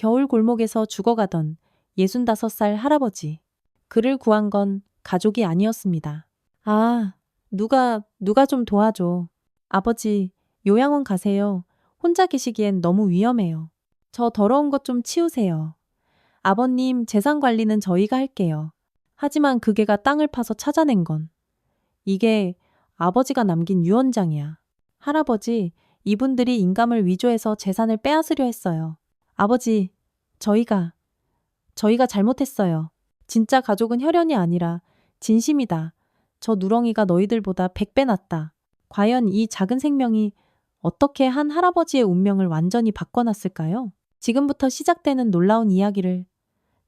겨울 골목에서 죽어가던 65살 할아버지. 그를 구한 건 가족이 아니었습니다. 아, 누가 좀 도와줘. 아버지, 요양원 가세요. 혼자 계시기엔 너무 위험해요. 저 더러운 것 좀 치우세요. 아버님, 재산 관리는 저희가 할게요. 하지만 그 개가 땅을 파서 찾아낸 건 이게 아버지가 남긴 유언장이야. 할아버지, 이분들이 인감을 위조해서 재산을 빼앗으려 했어요. 아버지, 저희가 잘못했어요. 진짜 가족은 혈연이 아니라 진심이다. 저 누렁이가 너희들보다 100배 낫다. 과연 이 작은 생명이 어떻게 한 할아버지의 운명을 완전히 바꿔놨을까요? 지금부터 시작되는 놀라운 이야기를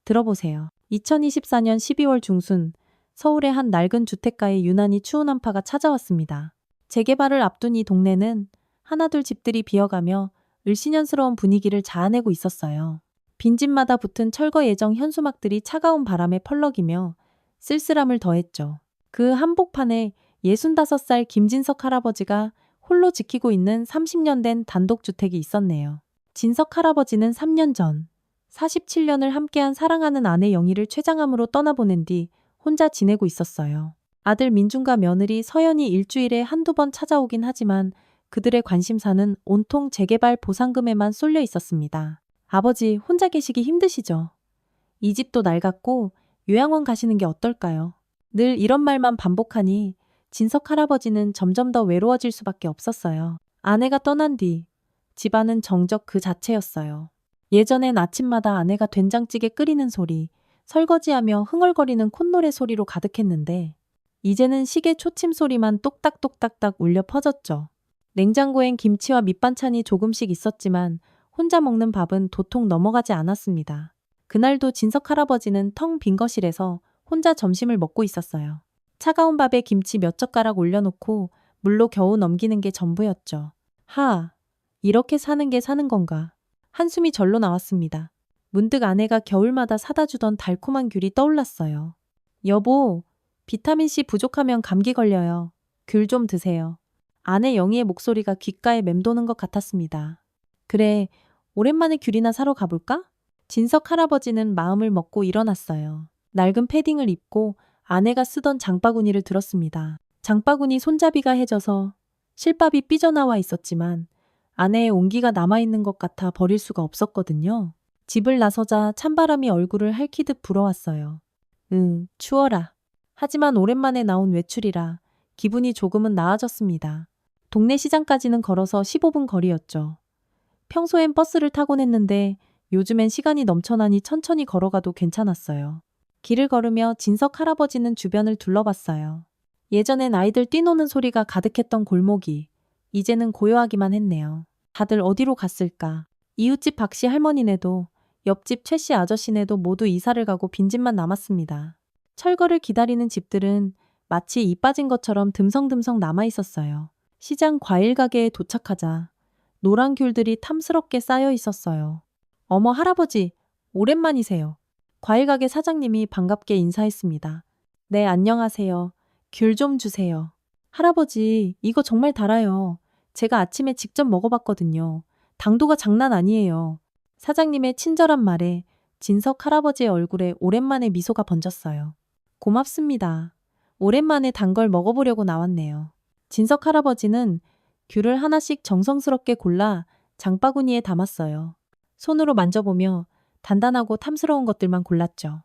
들어보세요. 2024년 12월 중순 서울의 한 낡은 주택가에 유난히 추운 한파가 찾아왔습니다. 재개발을 앞둔 이 동네는 하나둘 집들이 비어가며 을씨년스러운 분위기를 자아내고 있었어요. 빈집마다 붙은 철거 예정 현수막들이 차가운 바람에 펄럭이며 쓸쓸함을 더했죠. 그 한복판에 65살 김진석 할아버지가 홀로 지키고 있는 30년 된 단독주택이 있었네요. 진석 할아버지는 3년 전 47년을 함께한 사랑하는 아내 영희를 췌장암으로 떠나보낸 뒤 혼자 지내고 있었어요. 아들 민준과 며느리 서연이 일주일에 한두 번 찾아오긴 하지만 그들의 관심사는 온통 재개발 보상금에만 쏠려 있었습니다. 아버지, 혼자 계시기 힘드시죠? 이 집도 낡았고 요양원 가시는 게 어떨까요? 늘 이런 말만 반복하니 진석 할아버지는 점점 더 외로워질 수밖에 없었어요. 아내가 떠난 뒤 집안은 정적 그 자체였어요. 예전엔 아침마다 아내가 된장찌개 끓이는 소리, 설거지하며 흥얼거리는 콧노래 소리로 가득했는데 이제는 시계 초침 소리만 똑딱똑딱딱 울려 퍼졌죠. 냉장고엔 김치와 밑반찬이 조금씩 있었지만 혼자 먹는 밥은 도통 넘어가지 않았습니다. 그날도 진석 할아버지는 텅 빈 거실에서 혼자 점심을 먹고 있었어요. 차가운 밥에 김치 몇 젓가락 올려놓고 물로 겨우 넘기는 게 전부였죠. 이렇게 사는 게 사는 건가? 한숨이 절로 나왔습니다. 문득 아내가 겨울마다 사다 주던 달콤한 귤이 떠올랐어요. 여보, 비타민C 부족하면 감기 걸려요. 귤 좀 드세요. 아내 영희의 목소리가 귓가에 맴도는 것 같았습니다. 그래, 오랜만에 귤이나 사러 가볼까? 진석 할아버지는 마음을 먹고 일어났어요. 낡은 패딩을 입고 아내가 쓰던 장바구니를 들었습니다. 장바구니 손잡이가 해져서 실밥이 삐져나와 있었지만 아내의 온기가 남아있는 것 같아 버릴 수가 없었거든요. 집을 나서자 찬바람이 얼굴을 핥히듯 불어왔어요. 추워라. 하지만 오랜만에 나온 외출이라 기분이 조금은 나아졌습니다. 동네 시장까지는 걸어서 15분 거리였죠. 평소엔 버스를 타곤 했는데 요즘엔 시간이 넘쳐나니 천천히 걸어가도 괜찮았어요. 길을 걸으며 진석 할아버지는 주변을 둘러봤어요. 예전엔 아이들 뛰노는 소리가 가득했던 골목이 이제는 고요하기만 했네요. 다들 어디로 갔을까? 이웃집 박씨 할머니네도 옆집 최씨 아저씨네도 모두 이사를 가고 빈집만 남았습니다. 철거를 기다리는 집들은 마치 이 빠진 것처럼 듬성듬성 남아있었어요. 시장 과일 가게에 도착하자 노란 귤들이 탐스럽게 쌓여 있었어요. 어머 할아버지, 오랜만이세요. 과일 가게 사장님이 반갑게 인사했습니다. 네, 안녕하세요. 귤 좀 주세요. 할아버지, 이거 정말 달아요. 제가 아침에 직접 먹어봤거든요. 당도가 장난 아니에요. 사장님의 친절한 말에 진석 할아버지의 얼굴에 오랜만에 미소가 번졌어요. 고맙습니다. 오랜만에 단 걸 먹어보려고 나왔네요. 진석 할아버지는 귤을 하나씩 정성스럽게 골라 장바구니에 담았어요. 손으로 만져보며 단단하고 탐스러운 것들만 골랐죠.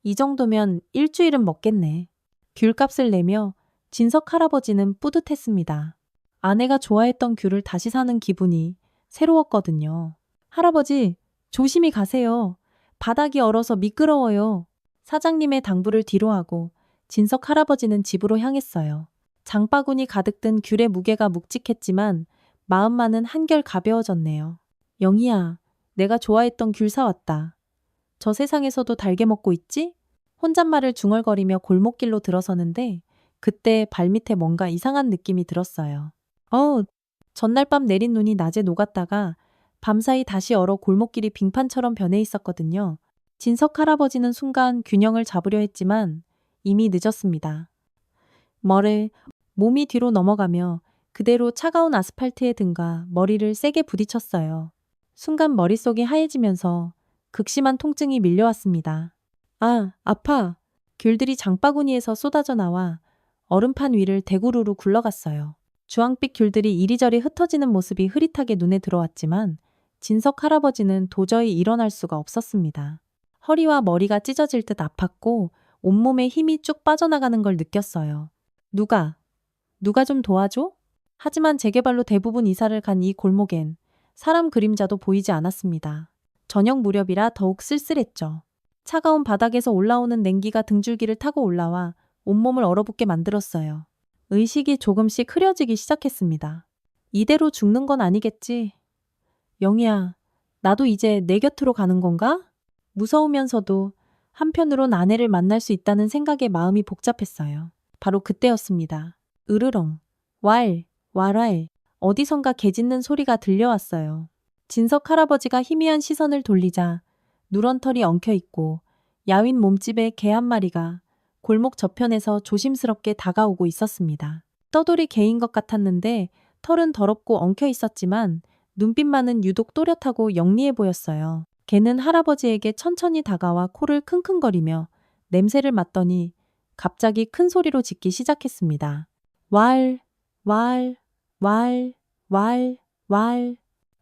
이 정도면 일주일은 먹겠네. 귤값을 내며 진석 할아버지는 뿌듯했습니다. 아내가 좋아했던 귤을 다시 사는 기분이 새로웠거든요. 할아버지, 조심히 가세요. 바닥이 얼어서 미끄러워요. 사장님의 당부를 뒤로하고 진석 할아버지는 집으로 향했어요. 장바구니 가득 든 귤의 무게가 묵직했지만 마음만은 한결 가벼워졌네요. 영희야, 내가 좋아했던 귤 사왔다. 저 세상에서도 달게 먹고 있지? 혼잣말을 중얼거리며 골목길로 들어서는데 그때 발밑에 뭔가 이상한 느낌이 들었어요. 전날 밤 내린 눈이 낮에 녹았다가 밤사이 다시 얼어 골목길이 빙판처럼 변해 있었거든요. 진석 할아버지는 순간 균형을 잡으려 했지만 이미 늦었습니다. 몸이 뒤로 넘어가며 그대로 차가운 아스팔트에 등가 머리를 세게 부딪혔어요. 순간 머릿속이 하얘지면서 극심한 통증이 밀려왔습니다. 아, 아파. 귤들이 장바구니에서 쏟아져 나와 얼음판 위를 대구르르 굴러갔어요. 주황빛 귤들이 이리저리 흩어지는 모습이 흐릿하게 눈에 들어왔지만 진석 할아버지는 도저히 일어날 수가 없었습니다. 허리와 머리가 찢어질 듯 아팠고 온몸에 힘이 쭉 빠져나가는 걸 느꼈어요. 누가 좀 도와줘? 하지만 재개발로 대부분 이사를 간 이 골목엔 사람 그림자도 보이지 않았습니다. 저녁 무렵이라 더욱 쓸쓸했죠. 차가운 바닥에서 올라오는 냉기가 등줄기를 타고 올라와 온몸을 얼어붙게 만들었어요. 의식이 조금씩 흐려지기 시작했습니다. 이대로 죽는 건 아니겠지. 영희야, 나도 이제 내 곁으로 가는 건가? 무서우면서도 한편으론 아내를 만날 수 있다는 생각에 마음이 복잡했어요. 바로 그때였습니다. 으르렁, 왈, 어디선가 개 짖는 소리가 들려왔어요. 진석 할아버지가 희미한 시선을 돌리자 누런 털이 엉켜있고 야윈 몸집의 개 한 마리가 골목 저편에서 조심스럽게 다가오고 있었습니다. 떠돌이 개인 것 같았는데 털은 더럽고 엉켜 있었지만 눈빛만은 유독 또렷하고 영리해 보였어요. 개는 할아버지에게 천천히 다가와 코를 킁킁거리며 냄새를 맡더니 갑자기 큰 소리로 짖기 시작했습니다. 왈, 왈, 왈, 왈, 왈.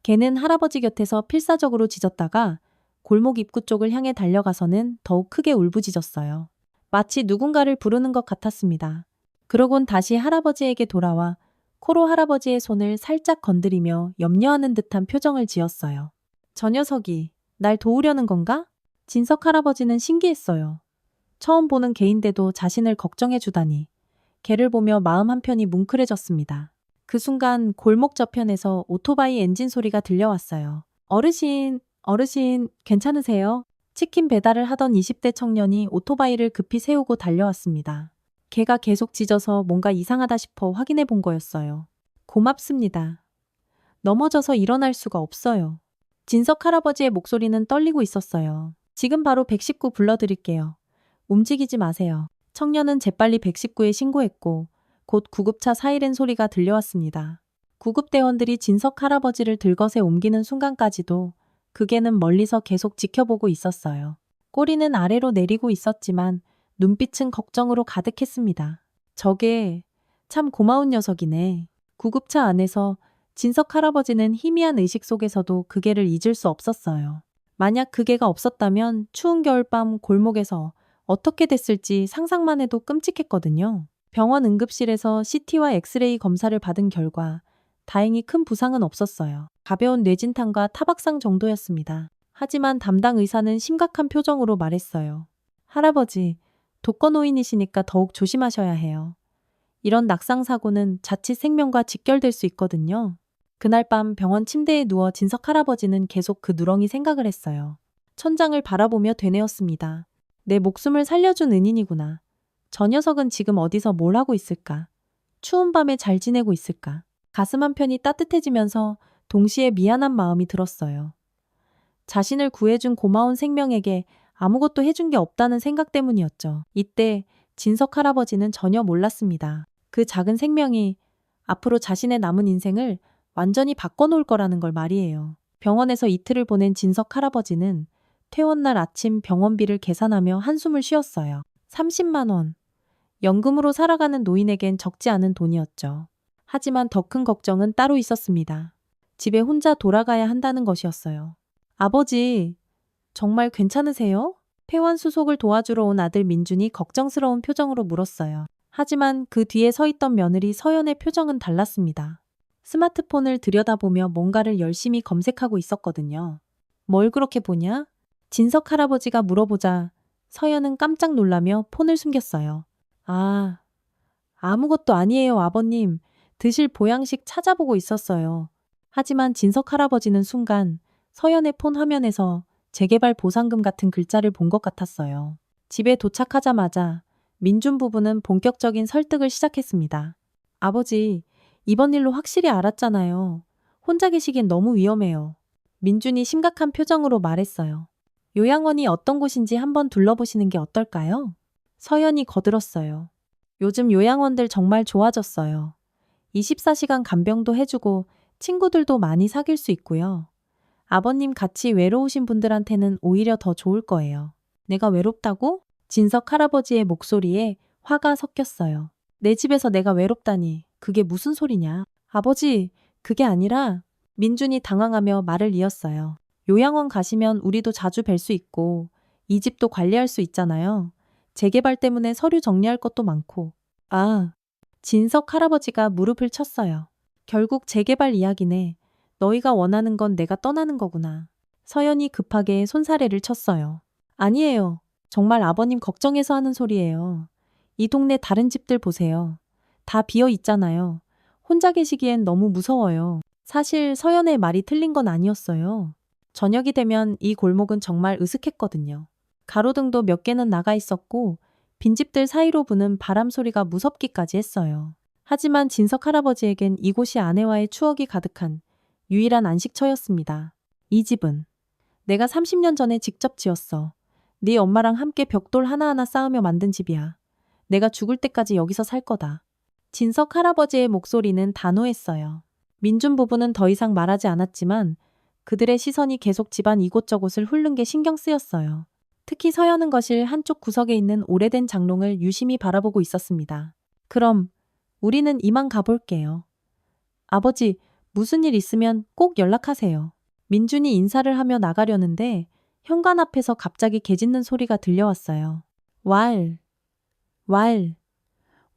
개는 할아버지 곁에서 필사적으로 짖었다가 골목 입구 쪽을 향해 달려가서는 더욱 크게 울부짖었어요. 마치 누군가를 부르는 것 같았습니다. 그러곤 다시 할아버지에게 돌아와 코로 할아버지의 손을 살짝 건드리며 염려하는 듯한 표정을 지었어요. 저 녀석이 날 도우려는 건가? 진석 할아버지는 신기했어요. 처음 보는 개인데도 자신을 걱정해 주다니. 개를 보며 마음 한편이 뭉클해졌습니다. 그 순간 골목 저편에서 오토바이 엔진 소리가 들려왔어요. 어르신, 괜찮으세요? 치킨 배달을 하던 20대 청년이 오토바이를 급히 세우고 달려왔습니다. 개가 계속 짖어서 뭔가 이상하다 싶어 확인해 본 거였어요. 고맙습니다. 넘어져서 일어날 수가 없어요. 진석 할아버지의 목소리는 떨리고 있었어요. 지금 바로 119 불러드릴게요. 움직이지 마세요. 청년은 재빨리 119에 신고했고 곧 구급차 사이렌 소리가 들려왔습니다. 구급대원들이 진석 할아버지를 들것에 옮기는 순간까지도 그 개는 멀리서 계속 지켜보고 있었어요. 꼬리는 아래로 내리고 있었지만 눈빛은 걱정으로 가득했습니다. 저게 참 고마운 녀석이네. 구급차 안에서 진석 할아버지는 희미한 의식 속에서도 그 개를 잊을 수 없었어요. 만약 그 개가 없었다면 추운 겨울밤 골목에서 어떻게 됐을지 상상만 해도 끔찍했거든요. 병원 응급실에서 CT와 엑스레이 검사를 받은 결과 다행히 큰 부상은 없었어요. 가벼운 뇌진탕과 타박상 정도였습니다. 하지만 담당 의사는 심각한 표정으로 말했어요. 할아버지, 독거노인이시니까 더욱 조심하셔야 해요. 이런 낙상 사고는 자칫 생명과 직결될 수 있거든요. 그날 밤 병원 침대에 누워 진석 할아버지는 계속 그 누렁이 생각을 했어요. 천장을 바라보며 되뇌었습니다. 내 목숨을 살려준 은인이구나. 저 녀석은 지금 어디서 뭘 하고 있을까? 추운 밤에 잘 지내고 있을까? 가슴 한편이 따뜻해지면서 동시에 미안한 마음이 들었어요. 자신을 구해준 고마운 생명에게 아무것도 해준 게 없다는 생각 때문이었죠. 이때 진석 할아버지는 전혀 몰랐습니다. 그 작은 생명이 앞으로 자신의 남은 인생을 완전히 바꿔놓을 거라는 걸 말이에요. 병원에서 이틀을 보낸 진석 할아버지는 퇴원날 아침 병원비를 계산하며 한숨을 쉬었어요. 30만 원. 연금으로 살아가는 노인에겐 적지 않은 돈이었죠. 하지만 더 큰 걱정은 따로 있었습니다. 집에 혼자 돌아가야 한다는 것이었어요. 아버지, 정말 괜찮으세요? 폐원 수속을 도와주러 온 아들 민준이 걱정스러운 표정으로 물었어요. 하지만 그 뒤에 서 있던 며느리 서연의 표정은 달랐습니다. 스마트폰을 들여다보며 뭔가를 열심히 검색하고 있었거든요. 뭘 그렇게 보냐? 진석 할아버지가 물어보자 서연은 깜짝 놀라며 폰을 숨겼어요. 아, 아무것도 아니에요, 아버님. 드실 보양식 찾아보고 있었어요. 하지만 진석 할아버지는 순간 서연의 폰 화면에서 재개발 보상금 같은 글자를 본 것 같았어요. 집에 도착하자마자 민준 부부는 본격적인 설득을 시작했습니다. 아버지, 이번 일로 확실히 알았잖아요. 혼자 계시긴 너무 위험해요. 민준이 심각한 표정으로 말했어요. 요양원이 어떤 곳인지 한번 둘러보시는 게 어떨까요? 서연이 거들었어요. 요즘 요양원들 정말 좋아졌어요. 24시간 간병도 해주고 친구들도 많이 사귈 수 있고요. 아버님 같이 외로우신 분들한테는 오히려 더 좋을 거예요. 내가 외롭다고? 진석 할아버지의 목소리에 화가 섞였어요. 내 집에서 내가 외롭다니 그게 무슨 소리냐? 아버지, 그게 아니라 민준이 당황하며 말을 이었어요. 요양원 가시면 우리도 자주 뵐 수 있고 이 집도 관리할 수 있잖아요. 재개발 때문에 서류 정리할 것도 많고. 아, 진석 할아버지가 무릎을 쳤어요. 결국 재개발 이야기네. 너희가 원하는 건 내가 떠나는 거구나. 서연이 급하게 손사래를 쳤어요. 아니에요. 정말 아버님 걱정해서 하는 소리예요. 이 동네 다른 집들 보세요. 다 비어 있잖아요. 혼자 계시기엔 너무 무서워요. 사실 서연의 말이 틀린 건 아니었어요. 저녁이 되면 이 골목은 정말 으슥했거든요. 가로등도 몇 개는 나가 있었고 빈집들 사이로 부는 바람 소리가 무섭기까지 했어요. 하지만 진석 할아버지에겐 이곳이 아내와의 추억이 가득한 유일한 안식처였습니다. 이 집은 내가 30년 전에 직접 지었어. 네 엄마랑 함께 벽돌 하나하나 쌓으며 만든 집이야. 내가 죽을 때까지 여기서 살 거다. 진석 할아버지의 목소리는 단호했어요. 민준 부부는 더 이상 말하지 않았지만 그들의 시선이 계속 집안 이곳저곳을 훑는 게 신경 쓰였어요. 특히 서연은 거실 한쪽 구석에 있는 오래된 장롱을 유심히 바라보고 있었습니다. 그럼 우리는 이만 가볼게요. 아버지, 무슨 일 있으면 꼭 연락하세요. 민준이 인사를 하며 나가려는데 현관 앞에서 갑자기 개 짖는 소리가 들려왔어요. 왈, 왈,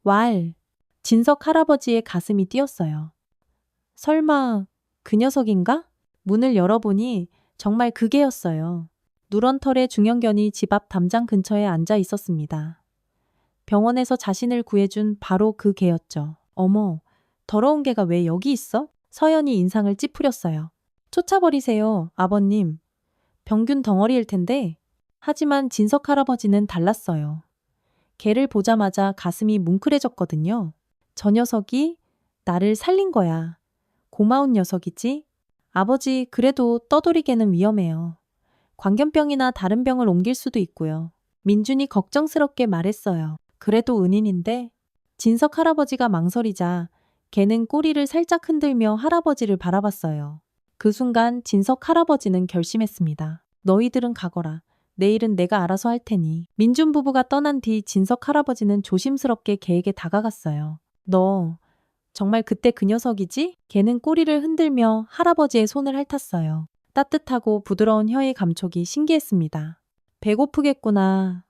왈. 진석 할아버지의 가슴이 뛰었어요. 설마 그 녀석인가? 문을 열어보니 정말 그 개였어요. 누런 털의 중형견이 집 앞 담장 근처에 앉아 있었습니다. 병원에서 자신을 구해준 바로 그 개였죠. 어머, 더러운 개가 왜 여기 있어? 서연이 인상을 찌푸렸어요. 쫓아버리세요, 아버님. 병균 덩어리일 텐데. 하지만 진석 할아버지는 달랐어요. 개를 보자마자 가슴이 뭉클해졌거든요. 저 녀석이 나를 살린 거야. 고마운 녀석이지? 아버지, 그래도 떠돌이 개는 위험해요. 광견병이나 다른 병을 옮길 수도 있고요. 민준이 걱정스럽게 말했어요. 그래도 은인인데? 진석 할아버지가 망설이자 개는 꼬리를 살짝 흔들며 할아버지를 바라봤어요. 그 순간 진석 할아버지는 결심했습니다. 너희들은 가거라. 내일은 내가 알아서 할 테니. 민준 부부가 떠난 뒤 진석 할아버지는 조심스럽게 개에게 다가갔어요. 너 정말 그때 그 녀석이지? 개는 꼬리를 흔들며 할아버지의 손을 핥았어요. 따뜻하고 부드러운 혀의 감촉이 신기했습니다. 배고프겠구나.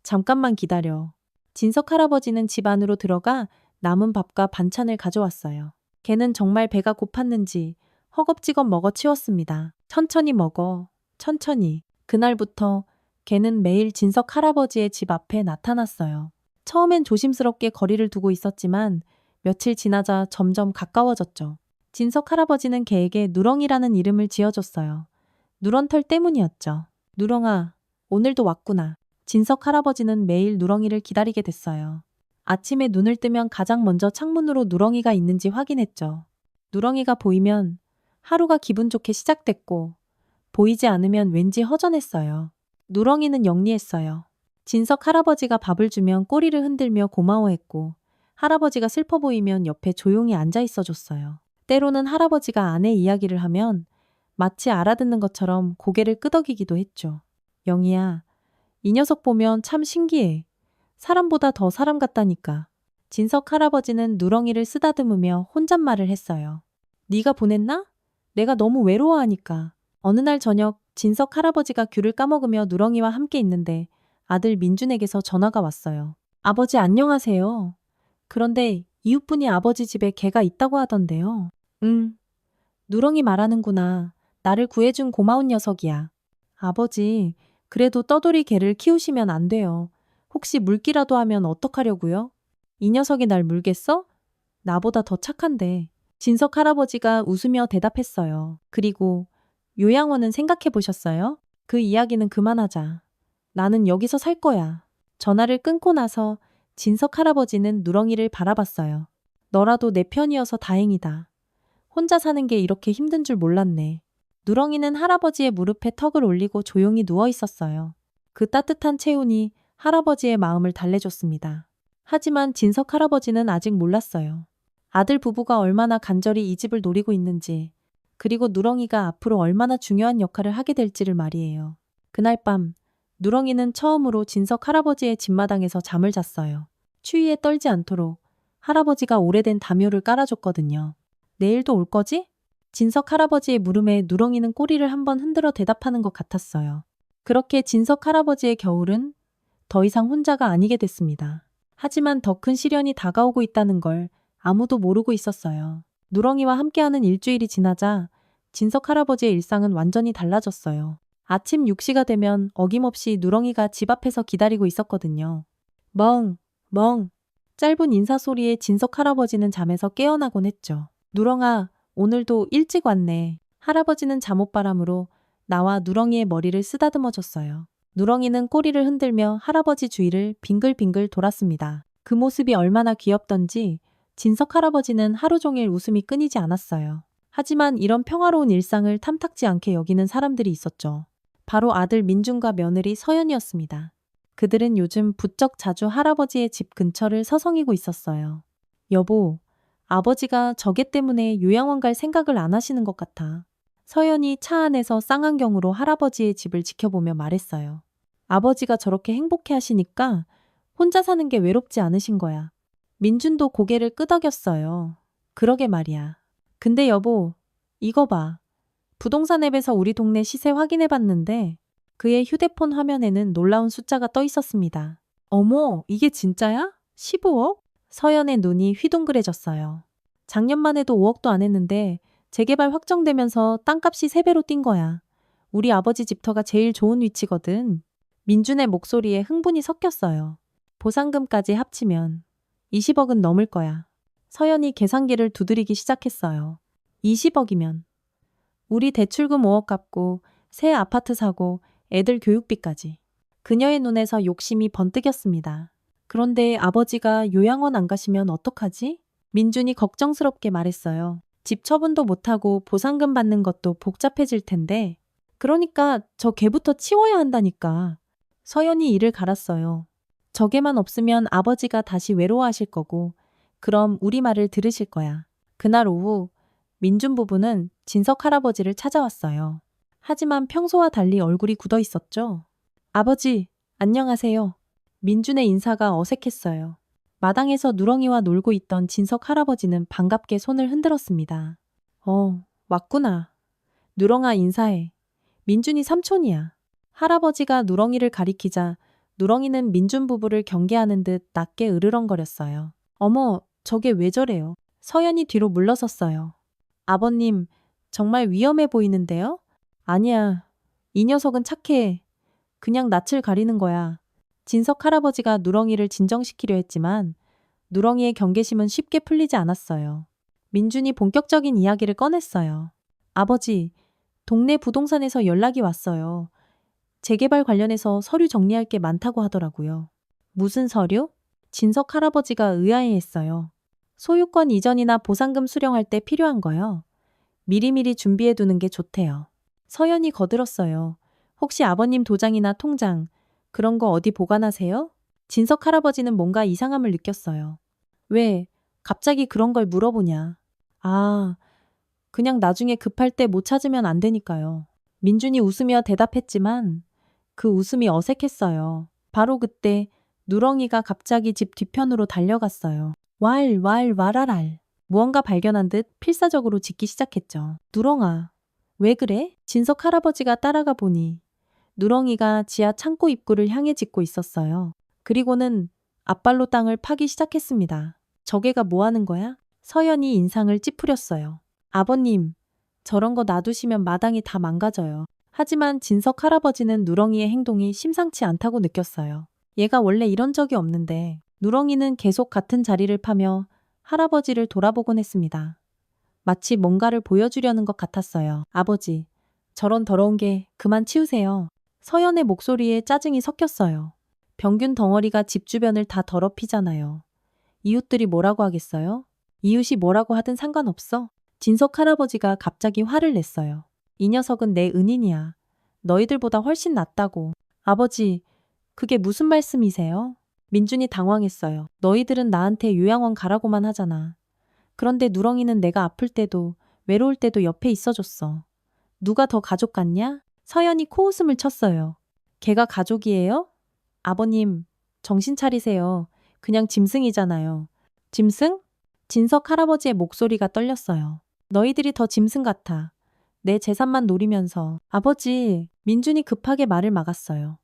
잠깐만 기다려. 진석 할아버지는 집 안으로 들어가 남은 밥과 반찬을 가져왔어요. 개는 정말 배가 고팠는지 허겁지겁 먹어 치웠습니다. 천천히 먹어. 천천히. 그날부터 개는 매일 진석 할아버지의 집 앞에 나타났어요. 처음엔 조심스럽게 거리를 두고 있었지만 며칠 지나자 점점 가까워졌죠. 진석 할아버지는 개에게 누렁이라는 이름을 지어줬어요. 누런 털 때문이었죠. 누렁아, 오늘도 왔구나. 진석 할아버지는 매일 누렁이를 기다리게 됐어요. 아침에 눈을 뜨면 가장 먼저 창문으로 누렁이가 있는지 확인했죠. 누렁이가 보이면 하루가 기분 좋게 시작됐고 보이지 않으면 왠지 허전했어요. 누렁이는 영리했어요. 진석 할아버지가 밥을 주면 꼬리를 흔들며 고마워했고 할아버지가 슬퍼 보이면 옆에 조용히 앉아 있어 줬어요. 때로는 할아버지가 아내 이야기를 하면 마치 알아듣는 것처럼 고개를 끄덕이기도 했죠. 영희야, 이 녀석 보면 참 신기해. 사람보다 더 사람 같다니까. 진석 할아버지는 누렁이를 쓰다듬으며 혼잣말을 했어요. 네가 보냈나? 내가 너무 외로워하니까. 어느 날 저녁 진석 할아버지가 귤을 까먹으며 누렁이와 함께 있는데 아들 민준에게서 전화가 왔어요. 아버지 안녕하세요. 그런데 이웃분이 아버지 집에 개가 있다고 하던데요. 누렁이 말하는구나. 나를 구해준 고마운 녀석이야. 아버지, 그래도 떠돌이 개를 키우시면 안 돼요. 혹시 물기라도 하면 어떡하려고요? 이 녀석이 날 물겠어? 나보다 더 착한데. 진석 할아버지가 웃으며 대답했어요. 그리고 요양원은 생각해 보셨어요? 그 이야기는 그만하자. 나는 여기서 살 거야. 전화를 끊고 나서 진석 할아버지는 누렁이를 바라봤어요. 너라도 내 편이어서 다행이다. 혼자 사는 게 이렇게 힘든 줄 몰랐네. 누렁이는 할아버지의 무릎에 턱을 올리고 조용히 누워 있었어요. 그 따뜻한 체온이 할아버지의 마음을 달래줬습니다. 하지만 진석 할아버지는 아직 몰랐어요. 아들 부부가 얼마나 간절히 이 집을 노리고 있는지, 그리고 누렁이가 앞으로 얼마나 중요한 역할을 하게 될지를 말이에요. 그날 밤, 누렁이는 처음으로 진석 할아버지의 집마당에서 잠을 잤어요. 추위에 떨지 않도록 할아버지가 오래된 담요를 깔아줬거든요. 내일도 올 거지? 진석 할아버지의 물음에 누렁이는 꼬리를 한번 흔들어 대답하는 것 같았어요. 그렇게 진석 할아버지의 겨울은 더 이상 혼자가 아니게 됐습니다. 하지만 더 큰 시련이 다가오고 있다는 걸 아무도 모르고 있었어요. 누렁이와 함께하는 일주일이 지나자 진석 할아버지의 일상은 완전히 달라졌어요. 아침 6시가 되면 어김없이 누렁이가 집 앞에서 기다리고 있었거든요. 멍, 멍. 짧은 인사소리에 진석 할아버지는 잠에서 깨어나곤 했죠. 누렁아, 오늘도 일찍 왔네. 할아버지는 잠옷바람으로 나와 누렁이의 머리를 쓰다듬어 줬어요. 누렁이는 꼬리를 흔들며 할아버지 주위를 빙글빙글 돌았습니다. 그 모습이 얼마나 귀엽던지 진석 할아버지는 하루 종일 웃음이 끊이지 않았어요. 하지만 이런 평화로운 일상을 탐탁지 않게 여기는 사람들이 있었죠. 바로 아들 민준과 며느리 서연이었습니다. 그들은 요즘 부쩍 자주 할아버지의 집 근처를 서성이고 있었어요. 여보, 아버지가 저게 때문에 요양원 갈 생각을 안 하시는 것 같아. 서연이 차 안에서 쌍안경으로 할아버지의 집을 지켜보며 말했어요. 아버지가 저렇게 행복해 하시니까 혼자 사는 게 외롭지 않으신 거야. 민준도 고개를 끄덕였어요. 그러게 말이야. 근데 여보, 이거 봐. 부동산 앱에서 우리 동네 시세 확인해 봤는데 그의 휴대폰 화면에는 놀라운 숫자가 떠 있었습니다. 어머, 이게 진짜야? 15억? 서연의 눈이 휘둥그레졌어요. 작년만 해도 5억도 안 했는데 재개발 확정되면서 땅값이 3배로 뛴 거야. 우리 아버지 집터가 제일 좋은 위치거든. 민준의 목소리에 흥분이 섞였어요. 보상금까지 합치면 20억은 넘을 거야. 서연이 계산기를 두드리기 시작했어요. 20억이면 우리 대출금 5억 갚고 새 아파트 사고 애들 교육비까지. 그녀의 눈에서 욕심이 번뜩였습니다. 그런데 아버지가 요양원 안 가시면 어떡하지? 민준이 걱정스럽게 말했어요. 집 처분도 못하고 보상금 받는 것도 복잡해질 텐데. 그러니까 저 개부터 치워야 한다니까. 서연이 이를 갈았어요. 저게만 없으면 아버지가 다시 외로워하실 거고 그럼 우리 말을 들으실 거야. 그날 오후 민준 부부는 진석 할아버지를 찾아왔어요. 하지만 평소와 달리 얼굴이 굳어 있었죠. 아버지, 안녕하세요. 민준의 인사가 어색했어요. 마당에서 누렁이와 놀고 있던 진석 할아버지는 반갑게 손을 흔들었습니다. 왔구나. 누렁아 인사해. 민준이 삼촌이야. 할아버지가 누렁이를 가리키자 누렁이는 민준 부부를 경계하는 듯 낮게 으르렁거렸어요. 어머, 저게 왜 저래요? 서연이 뒤로 물러섰어요. 아버님, 정말 위험해 보이는데요? 아니야. 이 녀석은 착해. 그냥 낯을 가리는 거야. 진석 할아버지가 누렁이를 진정시키려 했지만 누렁이의 경계심은 쉽게 풀리지 않았어요. 민준이 본격적인 이야기를 꺼냈어요. 아버지, 동네 부동산에서 연락이 왔어요. 재개발 관련해서 서류 정리할 게 많다고 하더라고요. 무슨 서류? 진석 할아버지가 의아해했어요. 소유권 이전이나 보상금 수령할 때 필요한 거요. 미리미리 준비해 두는 게 좋대요. 서연이 거들었어요. 혹시 아버님 도장이나 통장, 그런 거 어디 보관하세요? 진석 할아버지는 뭔가 이상함을 느꼈어요. 왜, 갑자기 그런 걸 물어보냐. 아, 그냥 나중에 급할 때 못 찾으면 안 되니까요. 민준이 웃으며 대답했지만 그 웃음이 어색했어요. 바로 그때 누렁이가 갑자기 집 뒤편으로 달려갔어요. 왈왈왈랄랄. 무언가 발견한 듯 필사적으로 짖기 시작했죠. 누렁아, 왜 그래? 진석 할아버지가 따라가 보니 누렁이가 지하 창고 입구를 향해 짖고 있었어요. 그리고는 앞발로 땅을 파기 시작했습니다. 저게가 뭐 하는 거야? 서연이 인상을 찌푸렸어요. 아버님, 저런 거 놔두시면 마당이 다 망가져요. 하지만 진석 할아버지는 누렁이의 행동이 심상치 않다고 느꼈어요. 얘가 원래 이런 적이 없는데 누렁이는 계속 같은 자리를 파며 할아버지를 돌아보곤 했습니다. 마치 뭔가를 보여주려는 것 같았어요. 아버지, 저런 더러운 게 그만 치우세요. 서연의 목소리에 짜증이 섞였어요. 병균 덩어리가 집 주변을 다 더럽히잖아요. 이웃들이 뭐라고 하겠어요? 이웃이 뭐라고 하든 상관없어. 진석 할아버지가 갑자기 화를 냈어요. 이 녀석은 내 은인이야. 너희들보다 훨씬 낫다고. 아버지, 그게 무슨 말씀이세요? 민준이 당황했어요. 너희들은 나한테 요양원 가라고만 하잖아. 그런데 누렁이는 내가 아플 때도 외로울 때도 옆에 있어줬어. 누가 더 가족 같냐? 서연이 코웃음을 쳤어요. 걔가 가족이에요? 아버님, 정신 차리세요. 그냥 짐승이잖아요. 짐승? 진석 할아버지의 목소리가 떨렸어요. 너희들이 더 짐승 같아. 내 재산만 노리면서. 아버지, 민준이 급하게 말을 막았어요.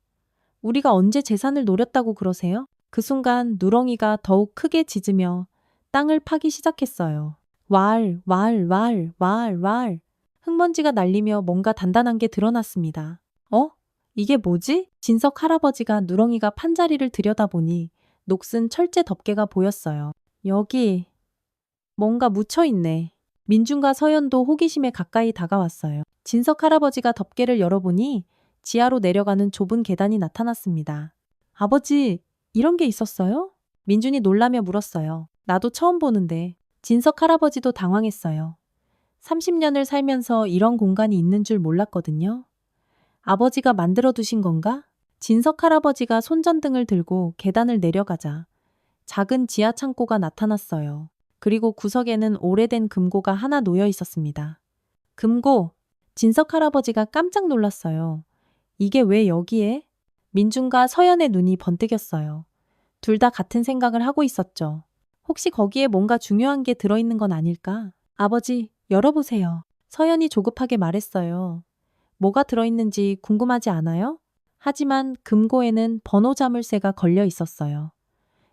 우리가 언제 재산을 노렸다고 그러세요? 그 순간 누렁이가 더욱 크게 짖으며 땅을 파기 시작했어요. 왈, 왈, 왈, 왈, 왈. 흙먼지가 날리며 뭔가 단단한 게 드러났습니다. 어? 이게 뭐지? 진석 할아버지가 누렁이가 판자리를 들여다보니 녹슨 철제 덮개가 보였어요. 여기 뭔가 묻혀있네. 민준과 서연도 호기심에 가까이 다가왔어요. 진석 할아버지가 덮개를 열어보니 지하로 내려가는 좁은 계단이 나타났습니다. 아버지, 이런 게 있었어요? 민준이 놀라며 물었어요. 나도 처음 보는데. 진석 할아버지도 당황했어요. 30년을 살면서 이런 공간이 있는 줄 몰랐거든요. 아버지가 만들어 두신 건가? 진석 할아버지가 손전등을 들고 계단을 내려가자 작은 지하 창고가 나타났어요. 그리고 구석에는 오래된 금고가 하나 놓여 있었습니다. 금고! 진석 할아버지가 깜짝 놀랐어요. 이게 왜 여기에? 민준과 서연의 눈이 번뜩였어요. 둘 다 같은 생각을 하고 있었죠. 혹시 거기에 뭔가 중요한 게 들어있는 건 아닐까? 아버지, 열어보세요. 서연이 조급하게 말했어요. 뭐가 들어있는지 궁금하지 않아요? 하지만 금고에는 번호 자물쇠가 걸려 있었어요.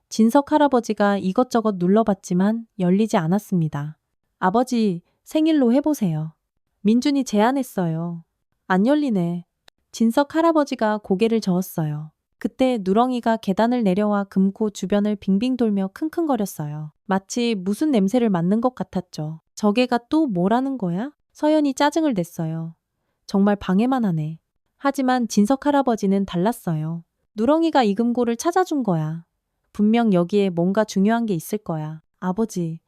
진석 할아버지가 이것저것 눌러봤지만 열리지 않았습니다. 아버지, 생일로 해보세요. 민준이 제안했어요. 안 열리네. 진석 할아버지가 고개를 저었어요. 그때 누렁이가 계단을 내려와 금고 주변을 빙빙 돌며 킁킁거렸어요. 마치 무슨 냄새를 맡는 것 같았죠. 저게가 또 뭐라는 거야? 서연이 짜증을 냈어요. 정말 방해만 하네. 하지만 진석 할아버지는 달랐어요. 누렁이가 이 금고를 찾아준 거야. 분명 여기에 뭔가 중요한 게 있을 거야. 아버지,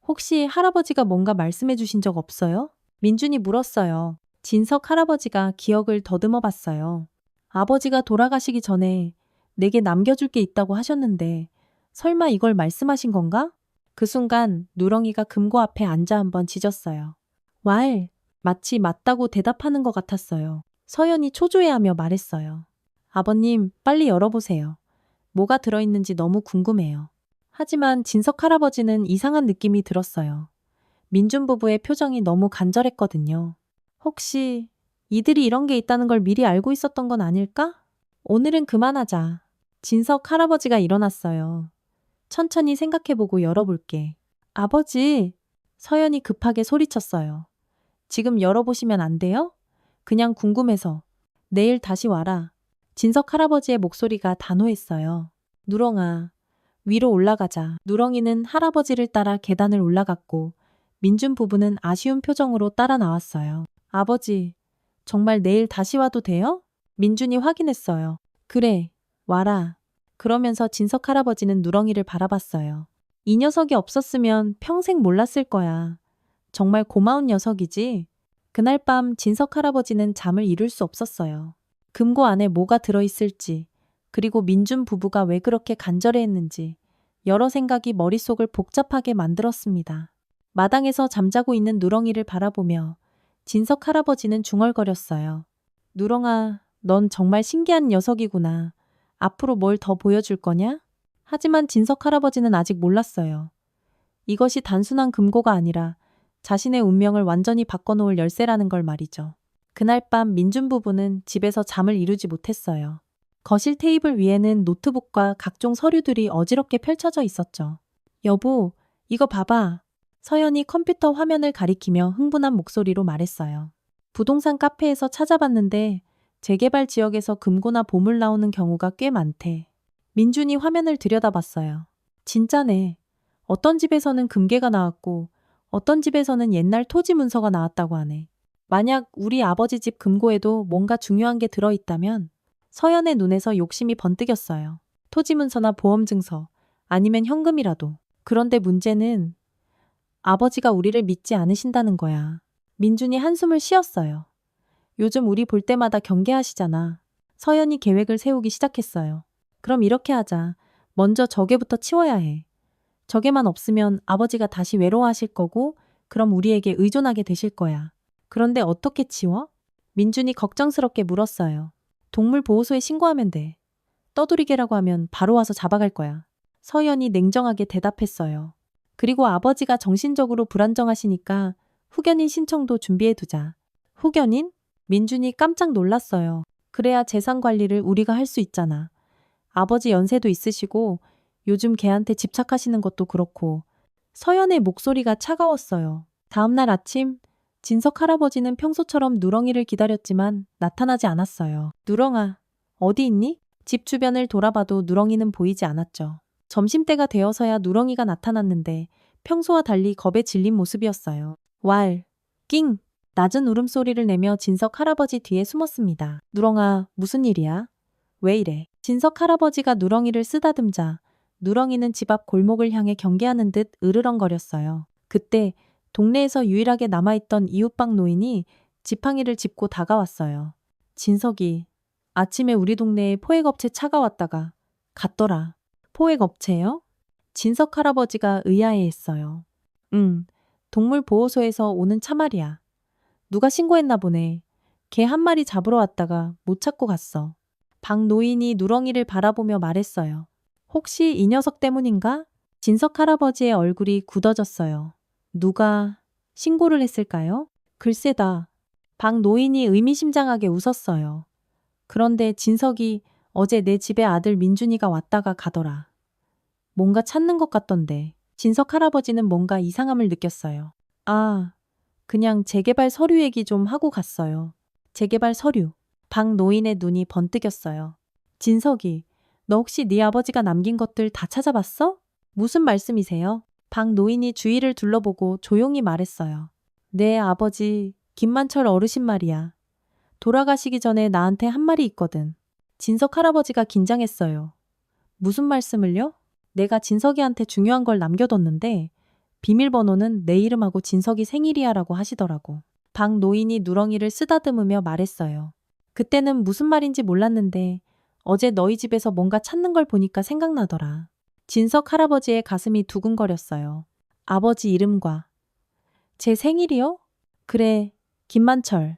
혹시 할아버지가 뭔가 말씀해 주신 적 없어요? 민준이 물었어요. 진석 할아버지가 기억을 더듬어 봤어요. 아버지가 돌아가시기 전에 내게 남겨줄 게 있다고 하셨는데 설마 이걸 말씀하신 건가? 그 순간 누렁이가 금고 앞에 앉아 한번 짖었어요. 왈, 마치 맞다고 대답하는 것 같았어요. 서연이 초조해하며 말했어요. 아버님, 빨리 열어보세요. 뭐가 들어있는지 너무 궁금해요. 하지만 진석 할아버지는 이상한 느낌이 들었어요. 민준 부부의 표정이 너무 간절했거든요. 혹시 이들이 이런 게 있다는 걸 미리 알고 있었던 건 아닐까? 오늘은 그만하자. 진석 할아버지가 일어났어요. 천천히 생각해보고 열어볼게. 아버지! 서연이 급하게 소리쳤어요. 지금 열어보시면 안 돼요? 그냥 궁금해서. 내일 다시 와라. 진석 할아버지의 목소리가 단호했어요. 누렁아, 위로 올라가자. 누렁이는 할아버지를 따라 계단을 올라갔고 민준 부부는 아쉬운 표정으로 따라 나왔어요. 아버지, 정말 내일 다시 와도 돼요? 민준이 확인했어요. 그래, 와라. 그러면서 진석 할아버지는 누렁이를 바라봤어요. 이 녀석이 없었으면 평생 몰랐을 거야. 정말 고마운 녀석이지? 그날 밤 진석 할아버지는 잠을 이룰 수 없었어요. 금고 안에 뭐가 들어있을지, 그리고 민준 부부가 왜 그렇게 간절해했는지 여러 생각이 머릿속을 복잡하게 만들었습니다. 마당에서 잠자고 있는 누렁이를 바라보며 진석 할아버지는 중얼거렸어요. 누렁아, 넌 정말 신기한 녀석이구나. 앞으로 뭘 더 보여줄 거냐? 하지만 진석 할아버지는 아직 몰랐어요. 이것이 단순한 금고가 아니라 자신의 운명을 완전히 바꿔놓을 열쇠라는 걸 말이죠. 그날 밤 민준 부부는 집에서 잠을 이루지 못했어요. 거실 테이블 위에는 노트북과 각종 서류들이 어지럽게 펼쳐져 있었죠. 여보, 이거 봐봐. 서연이 컴퓨터 화면을 가리키며 흥분한 목소리로 말했어요. 부동산 카페에서 찾아봤는데 재개발 지역에서 금고나 보물 나오는 경우가 꽤 많대. 민준이 화면을 들여다봤어요. 진짜네. 어떤 집에서는 금괴가 나왔고 어떤 집에서는 옛날 토지 문서가 나왔다고 하네. 만약 우리 아버지 집 금고에도 뭔가 중요한 게 들어있다면 서연의 눈에서 욕심이 번뜩였어요. 토지 문서나 보험 증서, 아니면 현금이라도. 그런데 문제는 아버지가 우리를 믿지 않으신다는 거야. 민준이 한숨을 쉬었어요. 요즘 우리 볼 때마다 경계하시잖아. 서연이 계획을 세우기 시작했어요. 그럼 이렇게 하자. 먼저 저게부터 치워야 해. 저게만 없으면 아버지가 다시 외로워하실 거고 그럼 우리에게 의존하게 되실 거야. 그런데 어떻게 치워? 민준이 걱정스럽게 물었어요. 동물보호소에 신고하면 돼. 떠돌이개라고 하면 바로 와서 잡아갈 거야. 서연이 냉정하게 대답했어요. 그리고 아버지가 정신적으로 불안정하시니까 후견인 신청도 준비해두자. 후견인? 민준이 깜짝 놀랐어요. 그래야 재산 관리를 우리가 할 수 있잖아. 아버지 연세도 있으시고 요즘 걔한테 집착하시는 것도 그렇고. 서연의 목소리가 차가웠어요. 다음날 아침 진석 할아버지는 평소처럼 누렁이를 기다렸지만 나타나지 않았어요. 누렁아, 어디 있니? 집 주변을 돌아봐도 누렁이는 보이지 않았죠. 점심때가 되어서야 누렁이가 나타났는데 평소와 달리 겁에 질린 모습이었어요. 왈, 낑! 낮은 울음소리를 내며 진석 할아버지 뒤에 숨었습니다. 누렁아, 무슨 일이야? 왜 이래? 진석 할아버지가 누렁이를 쓰다듬자 누렁이는 집 앞 골목을 향해 경계하는 듯 으르렁거렸어요. 그때 동네에서 유일하게 남아있던 이웃방 노인이 지팡이를 짚고 다가왔어요. 진석이, 아침에 우리 동네에 포획업체 차가 왔다가 갔더라. 포획업체요? 진석 할아버지가 의아해했어요. 응, 동물보호소에서 오는 차 말이야. 누가 신고했나 보네. 개 한 마리 잡으러 왔다가 못 찾고 갔어. 박 노인이 누렁이를 바라보며 말했어요. 혹시 이 녀석 때문인가? 진석 할아버지의 얼굴이 굳어졌어요. 누가 신고를 했을까요? 글쎄다. 박 노인이 의미심장하게 웃었어요. 그런데 진석이 어제 내 집에 아들 민준이가 왔다가 가더라. 뭔가 찾는 것 같던데. 진석 할아버지는 뭔가 이상함을 느꼈어요. 아, 그냥 재개발 서류 얘기 좀 하고 갔어요. 재개발 서류. 박 노인의 눈이 번뜩였어요. 진석이, 너 혹시 네 아버지가 남긴 것들 다 찾아봤어? 무슨 말씀이세요? 박 노인이 주위를 둘러보고 조용히 말했어요. 내 아버지 김만철 어르신 말이야. 돌아가시기 전에 나한테 한 말이 있거든. 진석 할아버지가 긴장했어요. 무슨 말씀을요? 내가 진석이한테 중요한 걸 남겨뒀는데 비밀번호는 내 이름하고 진석이 생일이야라고 하시더라고. 박 노인이 누렁이를 쓰다듬으며 말했어요. 그때는 무슨 말인지 몰랐는데 어제 너희 집에서 뭔가 찾는 걸 보니까 생각나더라. 진석 할아버지의 가슴이 두근거렸어요. 아버지 이름과 제 생일이요? 그래, 김만철.